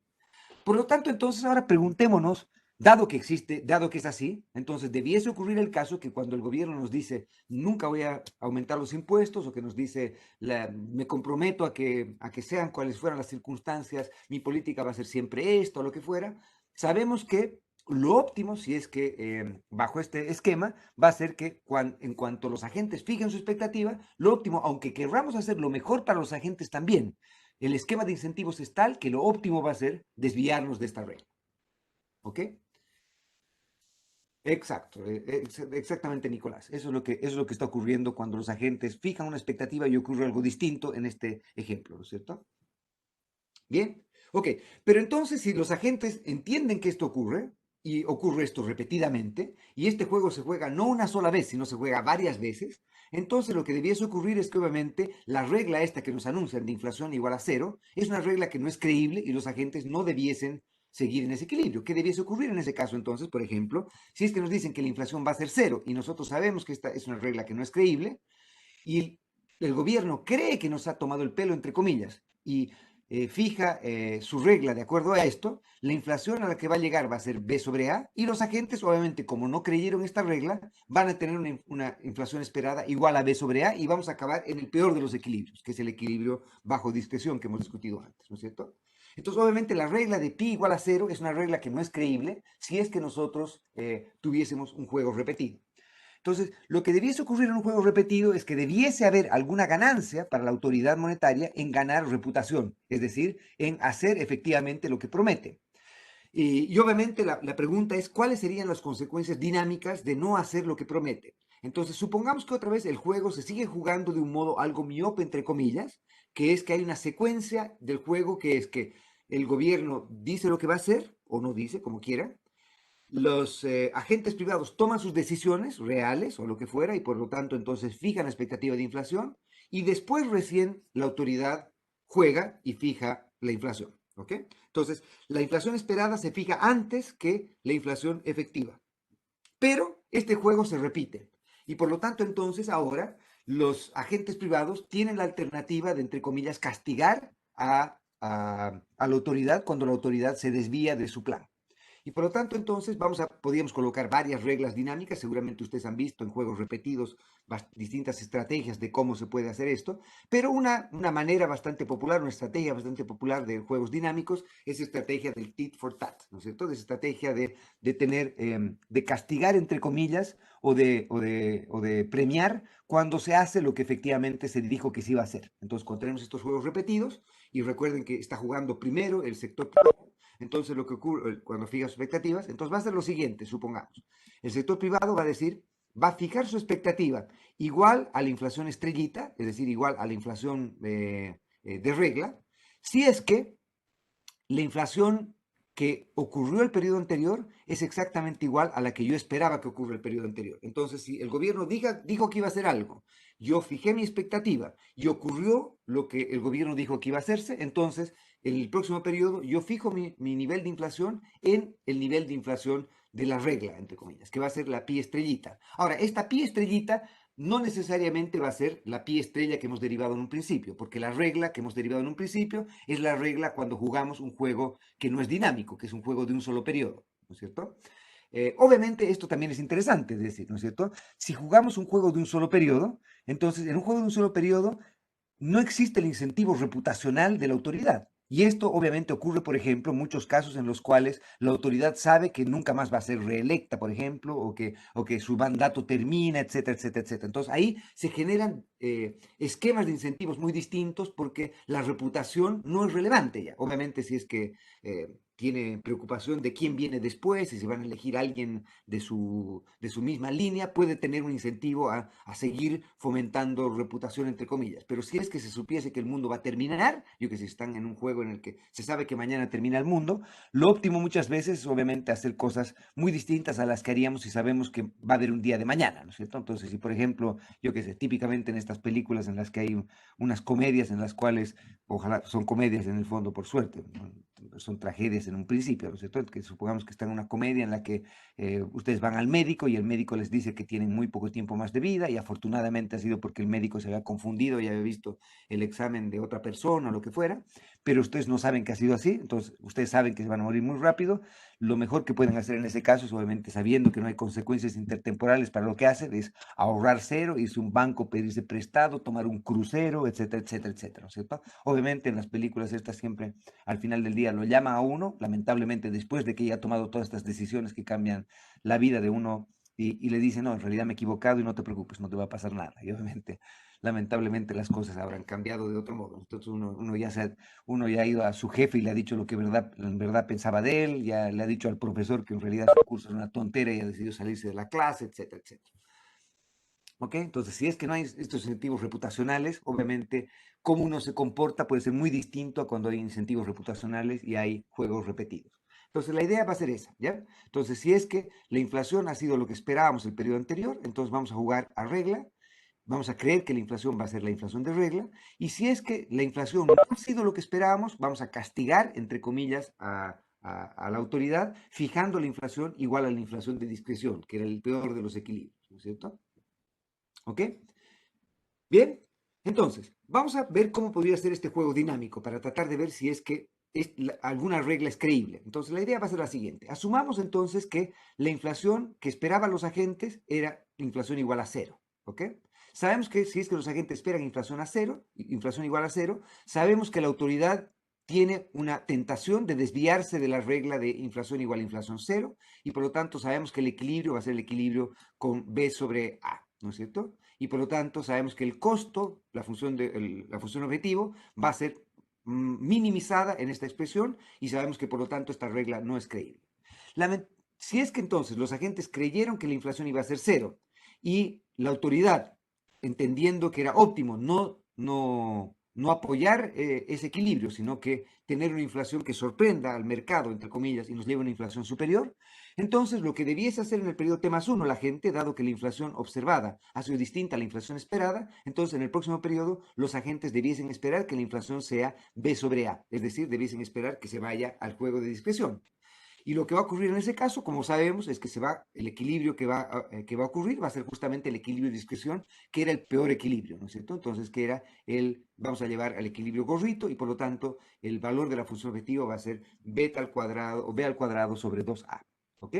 Por lo tanto, entonces ahora preguntémonos, dado que existe, dado que es así, entonces debiese ocurrir el caso que cuando el gobierno nos dice nunca voy a aumentar los impuestos o que nos dice me comprometo a que sean cuales fueran las circunstancias, mi política va a ser siempre esto o lo que fuera, sabemos que lo óptimo, si es que bajo este esquema, va a ser que en cuanto los agentes fijen su expectativa, lo óptimo, aunque querramos hacer lo mejor para los agentes también, el esquema de incentivos es tal que lo óptimo va a ser desviarnos de esta regla. ¿Ok? Exacto, exactamente, Nicolás. Eso es lo que está ocurriendo cuando los agentes fijan una expectativa y ocurre algo distinto en este ejemplo, ¿no es cierto? Bien, ok. Pero entonces, si los agentes entienden que esto ocurre, y ocurre esto repetidamente, y este juego se juega no una sola vez, sino se juega varias veces, entonces lo que debiese ocurrir es que obviamente la regla esta que nos anuncian de inflación igual a 0 es una regla que no es creíble y los agentes no debiesen seguir en ese equilibrio. ¿Qué debiese ocurrir en ese caso entonces? Por ejemplo, si es que nos dicen que la inflación va a ser cero y nosotros sabemos que esta es una regla que no es creíble, y el gobierno cree que nos ha tomado el pelo, entre comillas, y fija su regla de acuerdo a esto, la inflación a la que va a llegar va a ser B sobre A, y los agentes, obviamente, como no creyeron esta regla, van a tener una inflación esperada igual a B sobre A, y vamos a acabar en el peor de los equilibrios, que es el equilibrio bajo discreción que hemos discutido antes, ¿no es cierto? Entonces, obviamente, la regla de pi igual a cero es una regla que no es creíble si es que nosotros tuviésemos un juego repetido. Entonces, lo que debiese ocurrir en un juego repetido es que debiese haber alguna ganancia para la autoridad monetaria en ganar reputación, es decir, en hacer efectivamente lo que promete. Y obviamente la pregunta es, ¿cuáles serían las consecuencias dinámicas de no hacer lo que promete? Entonces, supongamos que otra vez el juego se sigue jugando de un modo algo miope, entre comillas, que es que hay una secuencia del juego que es que el gobierno dice lo que va a hacer, o no dice, como quiera, los agentes privados toman sus decisiones reales o lo que fuera y por lo tanto entonces fijan la expectativa de inflación y después recién la autoridad juega y fija la inflación. ¿Ok? Entonces, la inflación esperada se fija antes que la inflación efectiva. Pero este juego se repite y por lo tanto entonces ahora los agentes privados tienen la alternativa de, entre comillas, castigar a la autoridad cuando la autoridad se desvía de su plan. Y por lo tanto, entonces, podríamos colocar varias reglas dinámicas. Seguramente ustedes han visto en juegos repetidos distintas estrategias de cómo se puede hacer esto, pero una manera bastante popular, una estrategia bastante popular de juegos dinámicos es estrategia del tit for tat, ¿no es cierto? Es estrategia de tener, de castigar, entre comillas, o de premiar cuando se hace lo que efectivamente se dijo que se iba a hacer. Entonces, cuando tenemos estos juegos repetidos, y recuerden que está jugando primero el sector privado, entonces lo que ocurre cuando fija sus expectativas, entonces va a ser lo siguiente, supongamos. El sector privado va a decir, va a fijar su expectativa igual a la inflación estrellita, es decir, igual a la inflación de regla, si es que la inflación que ocurrió el periodo anterior es exactamente igual a la que yo esperaba que ocurra el periodo anterior. Entonces, si el gobierno dijo que iba a hacer algo, yo fijé mi expectativa y ocurrió lo que el gobierno dijo que iba a hacerse, entonces en el próximo periodo yo fijo mi nivel de inflación en el nivel de inflación de la regla, entre comillas, que va a ser la pi estrellita. Ahora, esta pi estrellita no necesariamente va a ser la pi estrella que hemos derivado en un principio, porque la regla que hemos derivado en un principio es la regla cuando jugamos un juego que no es dinámico, que es un juego de un solo periodo, ¿no es cierto? Obviamente esto también es interesante, es decir, ¿no es cierto? Si jugamos un juego de un solo periodo, entonces en un juego de un solo periodo no existe el incentivo reputacional de la autoridad. Y esto obviamente ocurre, por ejemplo, en muchos casos en los cuales la autoridad sabe que nunca más va a ser reelecta, por ejemplo, o que su mandato termina, etcétera, etcétera, etcétera. Entonces ahí se generan esquemas de incentivos muy distintos porque la reputación no es relevante ya. Obviamente si es que tiene preocupación de quién viene después y si van a elegir a alguien de su misma línea, puede tener un incentivo a seguir fomentando reputación, entre comillas. Pero si es que se supiese que el mundo va a terminar, yo que sé, están en un juego en el que se sabe que mañana termina el mundo, lo óptimo muchas veces es obviamente hacer cosas muy distintas a las que haríamos si sabemos que va a haber un día de mañana, ¿no es cierto? Entonces, si por ejemplo, yo que sé, típicamente en estas películas en las que hay unas comedias en las cuales, ojalá son comedias en el fondo, por suerte, ¿no? Son tragedias en un principio, ¿no es cierto? Que supongamos que están en una comedia en la que ustedes van al médico y el médico les dice que tienen muy poco tiempo más de vida y afortunadamente ha sido porque el médico se había confundido y había visto el examen de otra persona o lo que fuera, pero ustedes no saben que ha sido así, entonces ustedes saben que se van a morir muy rápido. Lo mejor que pueden hacer en ese caso es obviamente sabiendo que no hay consecuencias intertemporales para lo que hacen, es ahorrar cero, irse a un banco, pedirse prestado, tomar un crucero, etcétera, etcétera, etcétera, ¿no es cierto? Obviamente en las películas estas siempre al final del día lo llama a uno, lamentablemente después de que ya ha tomado todas estas decisiones que cambian la vida de uno y le dice, no, en realidad me he equivocado y no te preocupes, no te va a pasar nada. Y obviamente, lamentablemente las cosas habrán cambiado de otro modo. Entonces uno ya ha ido a su jefe y le ha dicho lo que en verdad pensaba de él, ya le ha dicho al profesor que en realidad su curso es una tontera y ha decidido salirse de la clase, etcétera, etcétera. ¿Ok? Entonces, si es que no hay estos incentivos reputacionales, obviamente, cómo uno se comporta puede ser muy distinto a cuando hay incentivos reputacionales y hay juegos repetidos. Entonces, la idea va a ser esa, ¿ya? Entonces, si es que la inflación ha sido lo que esperábamos el periodo anterior, entonces vamos a jugar a regla, vamos a creer que la inflación va a ser la inflación de regla, y si es que la inflación no ha sido lo que esperábamos, vamos a castigar, entre comillas, a la autoridad, fijando la inflación igual a la inflación de discreción, que era el peor de los equilibrios, ¿no es cierto? ¿Ok? Bien, entonces, vamos a ver cómo podría ser este juego dinámico para tratar de ver si es que alguna regla es creíble. Entonces, la idea va a ser la siguiente. Asumamos entonces que la inflación que esperaban los agentes era inflación igual a cero, ¿ok? Sabemos que si es que los agentes esperan inflación a cero, inflación igual a cero, sabemos que la autoridad tiene una tentación de desviarse de la regla de inflación igual a inflación cero, y por lo tanto sabemos que el equilibrio va a ser el equilibrio con B sobre A, ¿no es cierto? Y por lo tanto sabemos que el costo, la función objetivo, va a ser minimizada en esta expresión, y sabemos que por lo tanto esta regla no es creíble. Si es que entonces los agentes creyeron que la inflación iba a ser cero y la autoridad, entendiendo que era óptimo no apoyar ese equilibrio, sino que tener una inflación que sorprenda al mercado, entre comillas, y nos lleve a una inflación superior, entonces lo que debiese hacer en el periodo T+1 la gente, dado que la inflación observada ha sido distinta a la inflación esperada, entonces en el próximo periodo los agentes debiesen esperar que la inflación sea B sobre A, es decir, debiesen esperar que se vaya al juego de discreción. Y lo que va a ocurrir en ese caso, como sabemos, es que el equilibrio que va a ocurrir va a ser justamente el equilibrio de discreción, que era el peor equilibrio, ¿no es cierto? Entonces, que era vamos a llevar al equilibrio gorrito, y por lo tanto, el valor de la función objetiva va a ser beta al cuadrado, o b al cuadrado sobre 2a, ¿ok?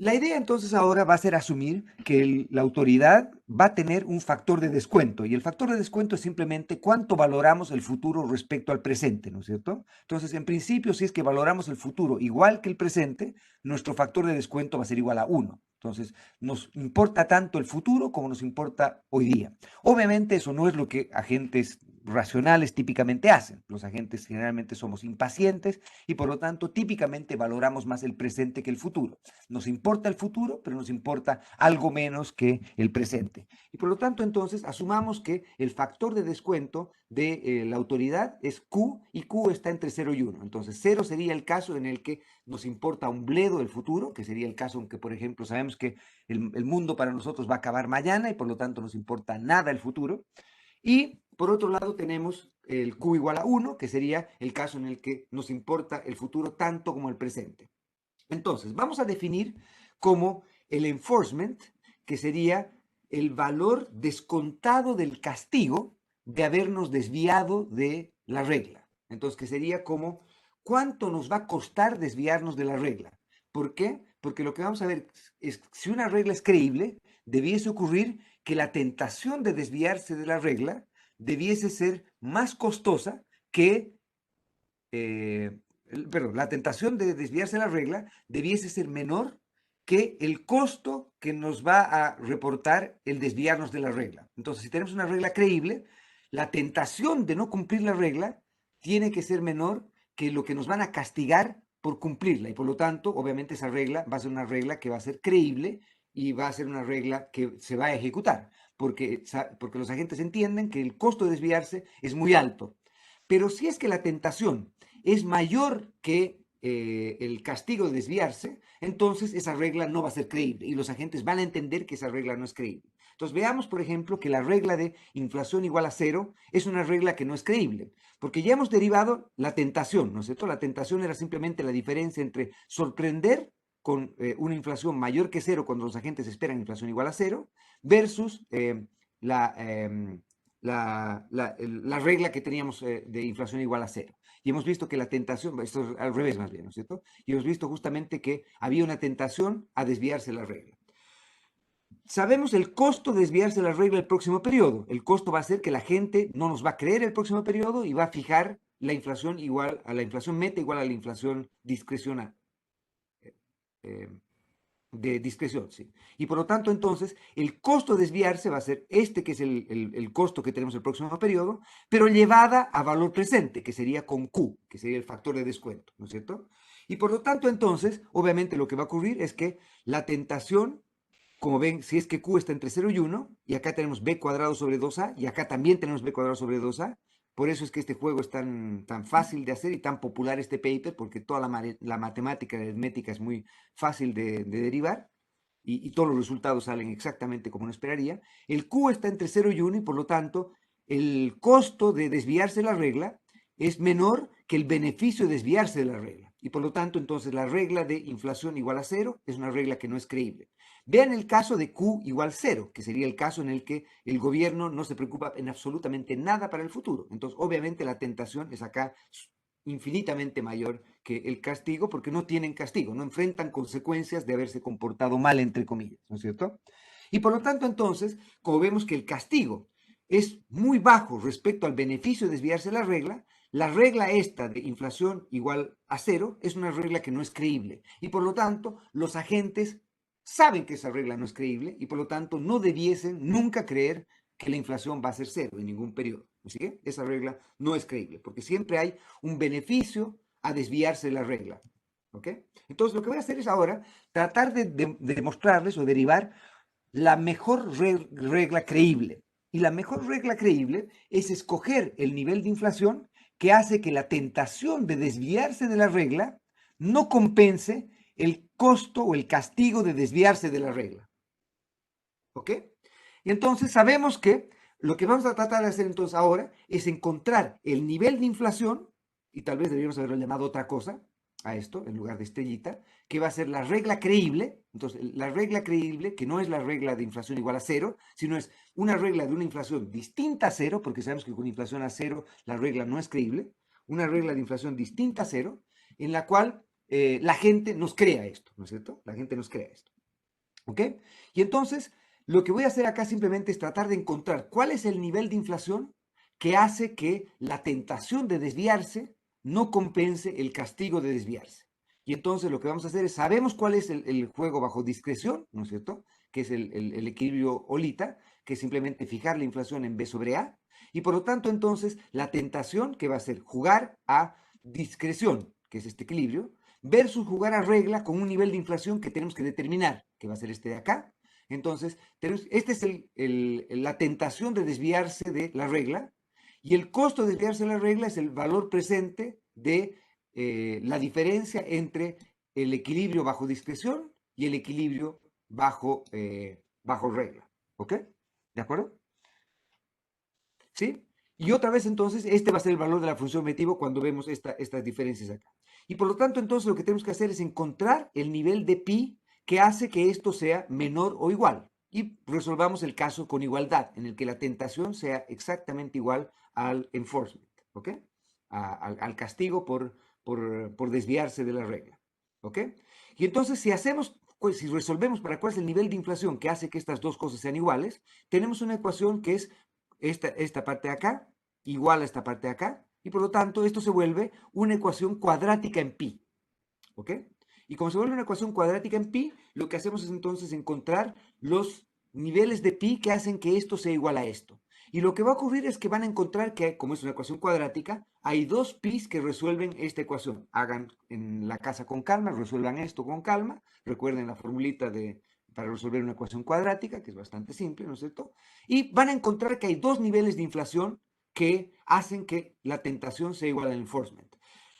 La idea entonces ahora va a ser asumir que la autoridad va a tener un factor de descuento, y el factor de descuento es simplemente cuánto valoramos el futuro respecto al presente, ¿no es cierto? Entonces, en principio, si es que valoramos el futuro igual que el presente, nuestro factor de descuento va a ser igual a 1. Entonces, nos importa tanto el futuro como nos importa hoy día. Obviamente, eso no es lo que agentes racionales típicamente hacen. Los agentes generalmente somos impacientes y por lo tanto típicamente valoramos más el presente que el futuro. Nos importa el futuro, pero nos importa algo menos que el presente. Y por lo tanto, entonces, asumamos que el factor de descuento de la autoridad es Q, y Q está entre 0 y 1. Entonces, 0 sería el caso en el que nos importa un bledo el futuro, que sería el caso en que, por ejemplo, sabemos que el mundo para nosotros va a acabar mañana y por lo tanto nos importa nada el futuro. Y por otro lado tenemos el Q igual a 1, que sería el caso en el que nos importa el futuro tanto como el presente. Entonces, vamos a definir como el enforcement, que sería el valor descontado del castigo de habernos desviado de la regla. Entonces, que sería como cuánto nos va a costar desviarnos de la regla. ¿Por qué? Porque lo que vamos a ver es, si una regla es creíble, debiese ocurrir que la tentación de desviarse de la regla debiese ser más costosa que perdón, la tentación de desviarse de la regla debiese ser menor que el costo que nos va a reportar el desviarnos de la regla. Entonces, si tenemos una regla creíble, la tentación de no cumplir la regla tiene que ser menor que lo que nos van a castigar por cumplirla. Y por lo tanto, obviamente esa regla va a ser una regla que va a ser creíble y va a ser una regla que se va a ejecutar, porque los agentes entienden que el costo de desviarse es muy alto. Pero si es que la tentación es mayor que el castigo de desviarse, entonces esa regla no va a ser creíble y los agentes van a entender que esa regla no es creíble. Entonces veamos, por ejemplo, que la regla de inflación igual a cero es una regla que no es creíble, porque ya hemos derivado la tentación, ¿no es cierto? La tentación era simplemente la diferencia entre sorprender con una inflación mayor que cero cuando los agentes esperan inflación igual a cero versus la, la regla que teníamos de inflación igual a cero. Y hemos visto que la tentación, esto es al revés más bien, ¿no es cierto? Y hemos visto justamente que había una tentación a desviarse de la regla. Sabemos el costo de desviarse de la regla el próximo periodo. El costo va a ser que la gente no nos va a creer el próximo periodo y va a fijar la inflación igual a la inflación meta igual a la inflación discrecional. De discreción, sí. Y por lo tanto, entonces, el costo de desviarse va a ser este, que es el costo que tenemos el próximo periodo, pero llevada a valor presente, que sería con Q, que sería el factor de descuento, ¿no es cierto? Y por lo tanto, entonces, obviamente lo que va a ocurrir es que la tentación, como ven, si es que Q está entre 0 y 1, y acá tenemos B cuadrado sobre 2A, y acá también tenemos B cuadrado sobre 2A, por eso es que este juego es tan fácil de hacer y tan popular este paper, porque toda la matemática, la aritmética es muy fácil de derivar y todos los resultados salen exactamente como uno esperaría. El Q está entre 0 y 1 y por lo tanto el costo de desviarse de la regla es menor que el beneficio de desviarse de la regla. Y por lo tanto, entonces, la regla de inflación igual a cero es una regla que no es creíble. Vean el caso de Q igual cero, que sería el caso en el que el gobierno no se preocupa en absolutamente nada para el futuro. Entonces, obviamente, la tentación es acá infinitamente mayor que el castigo, porque no tienen castigo, no enfrentan consecuencias de haberse comportado mal, entre comillas, ¿no es cierto? Y por lo tanto, entonces, como vemos que el castigo es muy bajo respecto al beneficio de desviarse la regla esta de inflación igual a cero es una regla que no es creíble. Y por lo tanto, los agentes saben que esa regla no es creíble y por lo tanto no debiesen nunca creer que la inflación va a ser cero en ningún periodo. Así que esa regla no es creíble, porque siempre hay un beneficio a desviarse de la regla. ¿Ok? Entonces lo que voy a hacer es ahora tratar de demostrarles o derivar la mejor regla creíble. Y la mejor regla creíble es escoger el nivel de inflación que hace que la tentación de desviarse de la regla no compense el costo o el castigo de desviarse de la regla. ¿Ok? Y entonces sabemos que lo que vamos a tratar de hacer entonces ahora es encontrar el nivel de inflación, y tal vez deberíamos haberlo llamado otra cosa a esto, en lugar de estrellita, que va a ser la regla creíble. Entonces, la regla creíble, que no es la regla de inflación igual a cero, sino es una regla de una inflación distinta a cero, porque sabemos que con inflación a cero la regla no es creíble, una regla de inflación distinta a cero, en la cual la gente nos crea esto, ¿no es cierto? La gente nos crea esto. ¿Ok? Y entonces, lo que voy a hacer acá simplemente es tratar de encontrar cuál es el nivel de inflación que hace que la tentación de desviarse no compense el castigo de desviarse. Y entonces lo que vamos a hacer es, sabemos cuál es el juego bajo discreción, ¿no es cierto? Que es el equilibrio Olita, que es simplemente fijar la inflación en B sobre A. Y por lo tanto, entonces, la tentación que va a ser jugar a discreción, que es este equilibrio, versus jugar a regla con un nivel de inflación que tenemos que determinar, que va a ser este de acá. Entonces, este es la tentación de desviarse de la regla, y el costo de desviarse de la regla es el valor presente de la diferencia entre el equilibrio bajo discreción y el equilibrio bajo regla. ¿Ok? ¿De acuerdo? ¿Sí? Y otra vez entonces, este va a ser el valor de la función objetivo cuando vemos estas diferencias acá. Y por lo tanto, entonces lo que tenemos que hacer es encontrar el nivel de pi que hace que esto sea menor o igual. Y resolvamos el caso con igualdad, en el que la tentación sea exactamente igual al enforcement, ¿ok? Al castigo por desviarse de la regla, ¿ok? Y entonces, si hacemos, pues, si resolvemos para cuál es el nivel de inflación que hace que estas dos cosas sean iguales, tenemos una ecuación que es esta parte de acá igual a esta parte de acá, y por lo tanto esto se vuelve una ecuación cuadrática en pi. ¿Ok? Y como se vuelve una ecuación cuadrática en pi, lo que hacemos es entonces encontrar los niveles de pi que hacen que esto sea igual a esto. Y lo que va a ocurrir es que van a encontrar que, como es una ecuación cuadrática, hay dos pi's que resuelven esta ecuación. Hagan en la casa con calma, resuelvan esto con calma. Recuerden la formulita para resolver una ecuación cuadrática, que es bastante simple, ¿no es cierto? Y van a encontrar que hay dos niveles de inflación que hacen que la tentación sea igual al enforcement.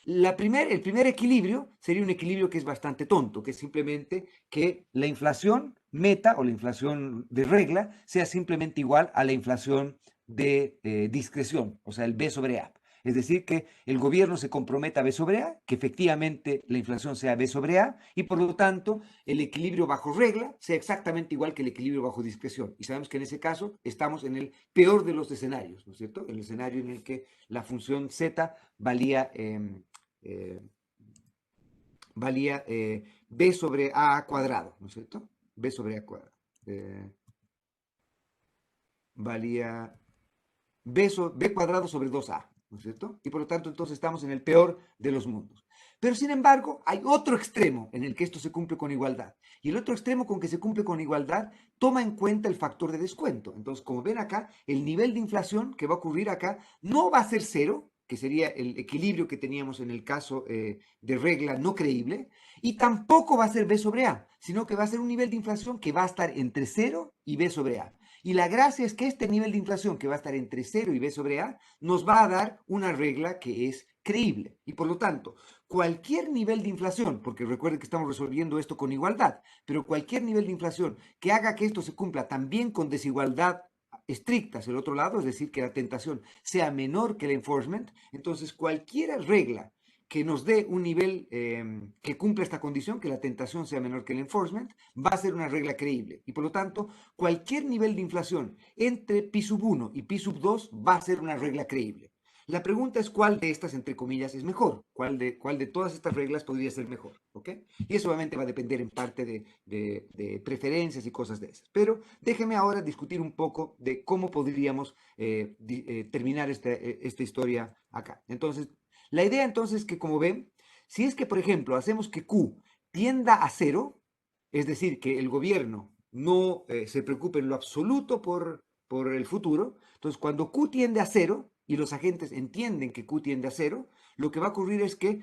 El primer equilibrio sería un equilibrio que es bastante tonto, que es simplemente que la inflación meta o la inflación de regla sea simplemente igual a la inflación de discreción, o sea, el B sobre A. Es decir, que el gobierno se comprometa a B sobre A, que efectivamente la inflación sea B sobre A, y por lo tanto el equilibrio bajo regla sea exactamente igual que el equilibrio bajo discreción. Y sabemos que en ese caso estamos en el peor de los escenarios, ¿no es cierto? El escenario en el que la función Z valía eh, b sobre a cuadrado, ¿no es cierto? B sobre a cuadrado. Valía b cuadrado sobre 2a, ¿no es cierto? Y por lo tanto, entonces estamos en el peor de los mundos. Pero sin embargo, hay otro extremo en el que esto se cumple con igualdad. Y el otro extremo con que se cumple con igualdad toma en cuenta el factor de descuento. Entonces, como ven acá, el nivel de inflación que va a ocurrir acá no va a ser cero, que sería el equilibrio que teníamos en el caso de regla no creíble, y tampoco va a ser B sobre A, sino que va a ser un nivel de inflación que va a estar entre 0 y B sobre A. Y la gracia es que este nivel de inflación, que va a estar entre 0 y B sobre A, nos va a dar una regla que es creíble. Y por lo tanto, cualquier nivel de inflación, porque recuerden que estamos resolviendo esto con igualdad, pero cualquier nivel de inflación que haga que esto se cumpla también con desigualdad estricta hacia el otro lado, es decir, que la tentación sea menor que el enforcement, entonces cualquier regla que nos dé un nivel que cumpla esta condición, que la tentación sea menor que el enforcement, va a ser una regla creíble. Y por lo tanto, cualquier nivel de inflación entre pi sub 1 y pi sub 2 va a ser una regla creíble. La pregunta es cuál de estas, entre comillas, es mejor, cuál de todas estas reglas podría ser mejor, ¿ok? Y eso obviamente va a depender en parte de preferencias y cosas de esas. Pero déjeme ahora discutir un poco de cómo podríamos terminar esta historia acá. Entonces, la idea entonces es que, como ven, si es que, por ejemplo, hacemos que Q tienda a cero, es decir, que el gobierno no se preocupe en lo absoluto por el futuro, entonces cuando Q tiende a cero y los agentes entienden que Q tiende a cero, lo que va a ocurrir es que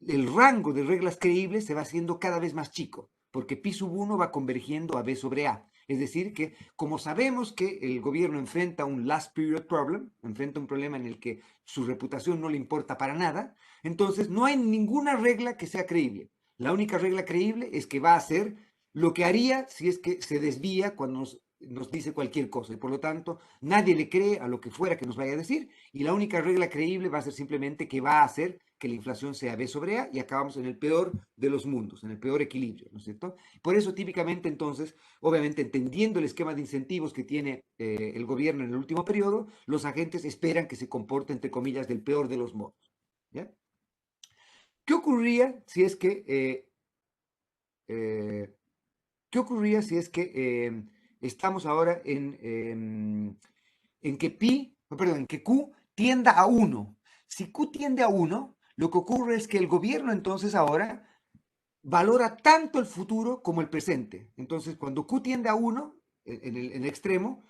el rango de reglas creíbles se va haciendo cada vez más chico, porque pi sub 1 va convergiendo a B sobre A. Es decir, que como sabemos que el gobierno enfrenta un last period problem, enfrenta un problema en el que su reputación no le importa para nada, entonces no hay ninguna regla que sea creíble. La única regla creíble es que va a hacer lo que haría si es que se desvía cuando nos dice cualquier cosa. Y por lo tanto, nadie le cree a lo que fuera que nos vaya a decir. Y la única regla creíble va a ser simplemente que va a hacer que la inflación sea B sobre A y acabamos en el peor de los mundos, en el peor equilibrio, ¿no es cierto? Por eso típicamente entonces, obviamente entendiendo el esquema de incentivos que tiene el gobierno en el último periodo, los agentes esperan que se comporte, entre comillas, del peor de los modos. ¿Ya? ¿Qué ocurría si es que eh, ¿qué ocurría si es que estamos ahora en que perdón, en que Q tienda a 1? Si Q tiende a 1, lo que ocurre es que el gobierno entonces ahora valora tanto el futuro como el presente. Entonces, cuando Q tiende a 1, en el extremo,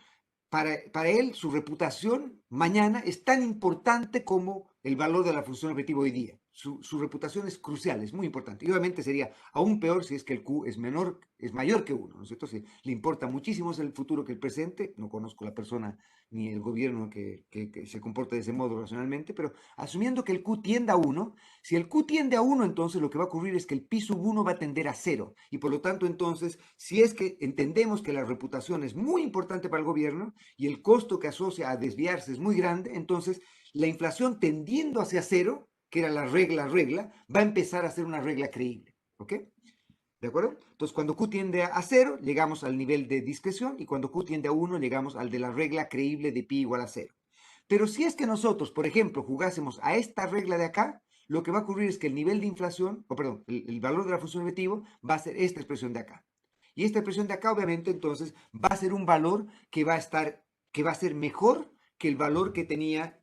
para él su reputación mañana es tan importante como el valor de la función objetiva hoy día. Su reputación es crucial, es muy importante. Y obviamente sería aún peor si es que el Q es menor, es mayor que 1, ¿no es cierto? Si le importa muchísimo más el futuro que el presente, no conozco la persona ni el gobierno que se comporte de ese modo racionalmente, pero asumiendo que el Q tiende a 1, si el Q tiende a 1, entonces lo que va a ocurrir es que el pi sub 1 va a tender a 0. Y por lo tanto, entonces, si es que entendemos que la reputación es muy importante para el gobierno y el costo que asocia a desviarse es muy grande, entonces la inflación tendiendo hacia 0, que era la regla, va a empezar a ser una regla creíble. ¿Ok? ¿De acuerdo? Entonces, cuando Q tiende a 0, llegamos al nivel de discreción y cuando Q tiende a 1, llegamos al de la regla creíble de pi igual a 0. Pero si es que nosotros, por ejemplo, jugásemos a esta regla de acá, lo que va a ocurrir es que el nivel de inflación, o perdón, el valor de la función objetivo va a ser esta expresión de acá. Y esta expresión de acá, obviamente, entonces, va a ser un valor que va a ser mejor que el valor que tenía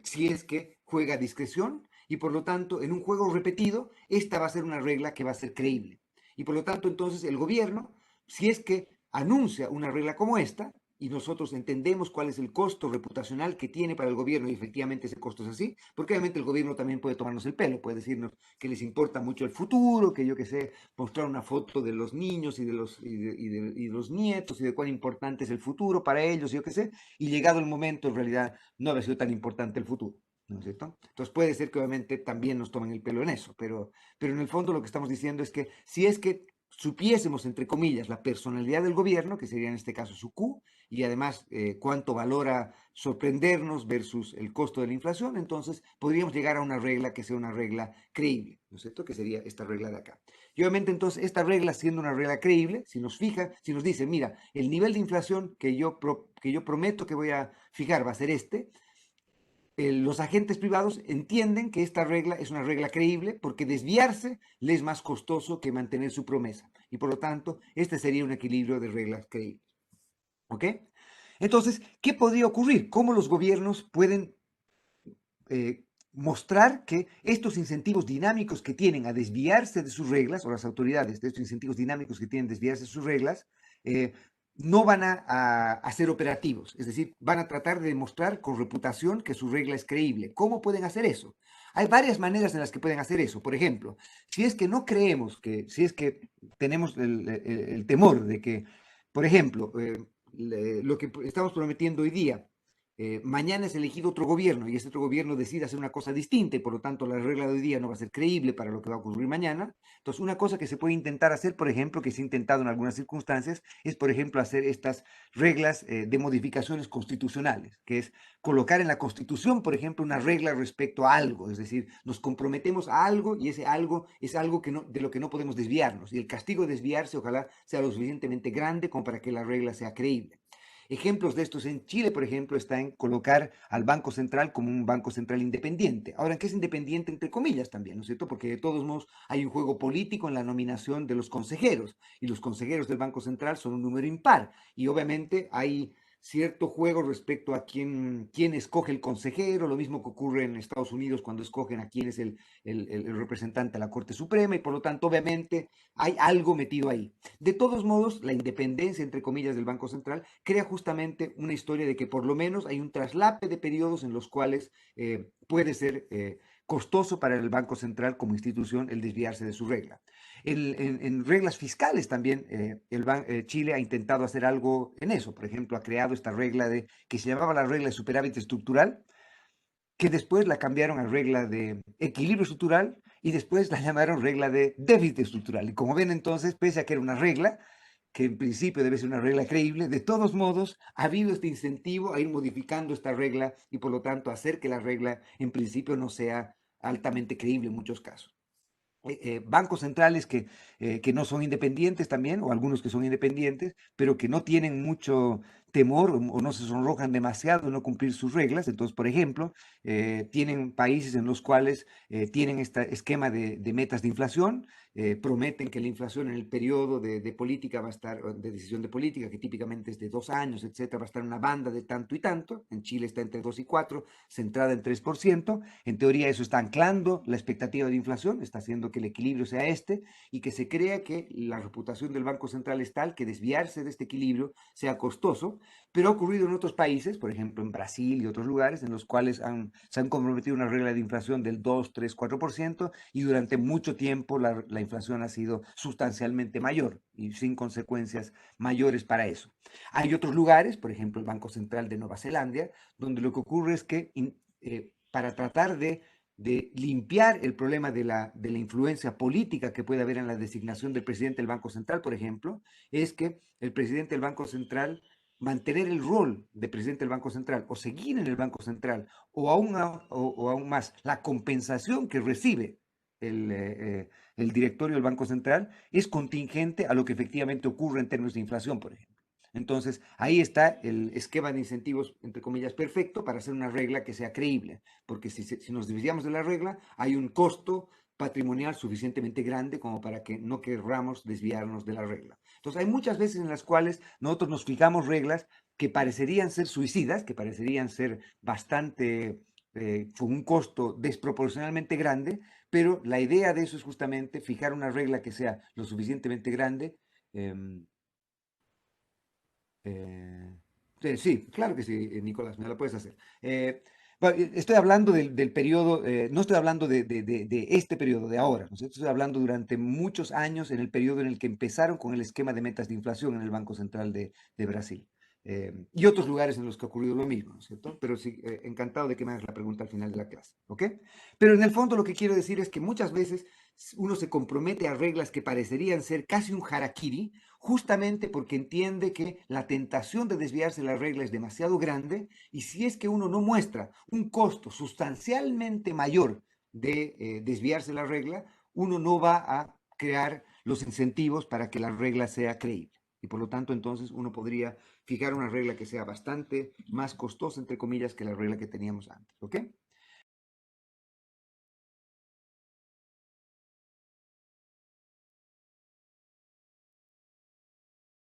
si es que juega a discreción. Y por lo tanto, en un juego repetido, esta va a ser una regla que va a ser creíble. Y por lo tanto, entonces, el gobierno, si es que anuncia una regla como esta, y nosotros entendemos cuál es el costo reputacional que tiene para el gobierno, y efectivamente ese costo es así, porque obviamente el gobierno también puede tomarnos el pelo, puede decirnos que les importa mucho el futuro, que yo que sé, mostrar una foto de los niños y de los nietos y de cuán importante es el futuro para ellos, yo que sé, y llegado el momento, en realidad, no había sido tan importante el futuro. ¿No es cierto? Entonces puede ser que obviamente también nos tomen el pelo en eso, pero en el fondo lo que estamos diciendo es que si es que supiésemos, entre comillas, la personalidad del gobierno, que sería en este caso su Q, y además cuánto valora sorprendernos versus el costo de la inflación, entonces podríamos llegar a una regla que sea una regla creíble, ¿no es cierto? Que sería esta regla de acá. Y obviamente entonces esta regla siendo una regla creíble, si nos fija, si nos dice, mira, el nivel de inflación que yo prometo que voy a fijar va a ser este, los agentes privados entienden que esta regla es una regla creíble porque desviarse les es más costoso que mantener su promesa. Y por lo tanto, este sería un equilibrio de reglas creíbles. ¿Ok? Entonces, ¿qué podría ocurrir? ¿Cómo los gobiernos pueden mostrar que estos incentivos dinámicos que tienen a desviarse de sus reglas, o las autoridades de estos incentivos dinámicos que tienen a desviarse de sus reglas, eh, no van a ser operativos? Es decir, van a tratar de demostrar con reputación que su regla es creíble. ¿Cómo pueden hacer eso? Hay varias maneras en las que pueden hacer eso. Por ejemplo, si es que no creemos que, si es que tenemos el temor de que, por ejemplo, lo que estamos prometiendo hoy día, mañana es elegido otro gobierno y ese otro gobierno decide hacer una cosa distinta y por lo tanto la regla de hoy día no va a ser creíble para lo que va a ocurrir mañana. Entonces, una cosa que se puede intentar hacer, por ejemplo, que se ha intentado en algunas circunstancias, es, por ejemplo, hacer estas reglas de modificaciones constitucionales, que es colocar en la Constitución, por ejemplo, una regla respecto a algo, es decir, nos comprometemos a algo y ese algo es algo que no, de lo que no podemos desviarnos y el castigo de desviarse ojalá sea lo suficientemente grande como para que la regla sea creíble. Ejemplos de estos en Chile, por ejemplo, está en colocar al Banco Central como un Banco Central independiente. Ahora, ¿en qué es independiente entre comillas también, ¿no es cierto? Porque de todos modos hay un juego político en la nominación de los consejeros y los consejeros del Banco Central son un número impar y obviamente hay cierto juego respecto a quién escoge el consejero, lo mismo que ocurre en Estados Unidos cuando escogen a quién es el representante de la Corte Suprema y por lo tanto obviamente hay algo metido ahí. De todos modos, la independencia, entre comillas, del Banco Central crea justamente una historia de que por lo menos hay un traslape de periodos en los cuales puede ser costoso para el Banco Central como institución el desviarse de su regla. En reglas fiscales también Chile ha intentado hacer algo en eso. Por ejemplo, ha creado esta regla que se llamaba la regla de superávit estructural, que después la cambiaron a regla de equilibrio estructural y después la llamaron regla de déficit estructural. Y como ven entonces, pese a que era una regla, que en principio debe ser una regla creíble, de todos modos ha habido este incentivo a ir modificando esta regla y por lo tanto hacer que la regla en principio no sea altamente creíble en muchos casos. Bancos centrales que no son independientes también, o algunos que son independientes, pero que no tienen mucho temor o no se sonrojan demasiado de no cumplir sus reglas. Entonces, por ejemplo, tienen países en los cuales tienen este esquema de metas de inflación, prometen que la inflación en el periodo de política va a estar, de decisión de política, que típicamente es de 2 años, etcétera, va a estar en una banda de tanto y tanto. En Chile está entre 2 y 4, centrada en 3%. En teoría eso está anclando la expectativa de inflación, está haciendo que el equilibrio sea este y que se crea que la reputación del Banco Central es tal que desviarse de este equilibrio sea costoso, pero ha ocurrido en otros países, por ejemplo en Brasil y otros lugares, en los cuales se han comprometido una regla de inflación del 2, 3, 4% y durante mucho tiempo la inflación ha sido sustancialmente mayor y sin consecuencias mayores para eso. Hay otros lugares, por ejemplo el Banco Central de Nueva Zelanda, donde lo que ocurre es que para tratar de limpiar el problema de la influencia política que puede haber en la designación del presidente del Banco Central, por ejemplo, es que el presidente del Banco Central mantener el rol de presidente del Banco Central o seguir en el Banco Central o aún más la compensación que recibe el directorio del Banco Central es contingente a lo que efectivamente ocurre en términos de inflación, por ejemplo. Entonces, ahí está el esquema de incentivos, entre comillas, perfecto para hacer una regla que sea creíble, porque si nos desviamos de la regla, hay un costo patrimonial suficientemente grande como para que no querramos desviarnos de la regla. Entonces, hay muchas veces en las cuales nosotros nos fijamos reglas que parecerían ser suicidas, que parecerían ser bastante, con un costo desproporcionalmente grande, pero la idea de eso es justamente fijar una regla que sea lo suficientemente grande. Eh, sí, claro que sí, Nicolás, me la puedes hacer. Estoy hablando del periodo, no estoy hablando de este periodo, de ahora, ¿no es cierto? Estoy hablando durante muchos años en el periodo en el que empezaron con el esquema de metas de inflación en el Banco Central de Brasil. Y otros lugares en los que ha ocurrido lo mismo, ¿no es cierto? Pero sí, encantado de que me hagas la pregunta al final de la clase, ¿ok? Pero en el fondo lo que quiero decir es que muchas veces uno se compromete a reglas que parecerían ser casi un harakiri, justamente porque entiende que la tentación de desviarse de la regla es demasiado grande y si es que uno no muestra un costo sustancialmente mayor de desviarse de la regla, uno no va a crear los incentivos para que la regla sea creíble. Y por lo tanto, entonces uno podría fijar una regla que sea bastante más costosa, entre comillas, que la regla que teníamos antes. ¿Ok?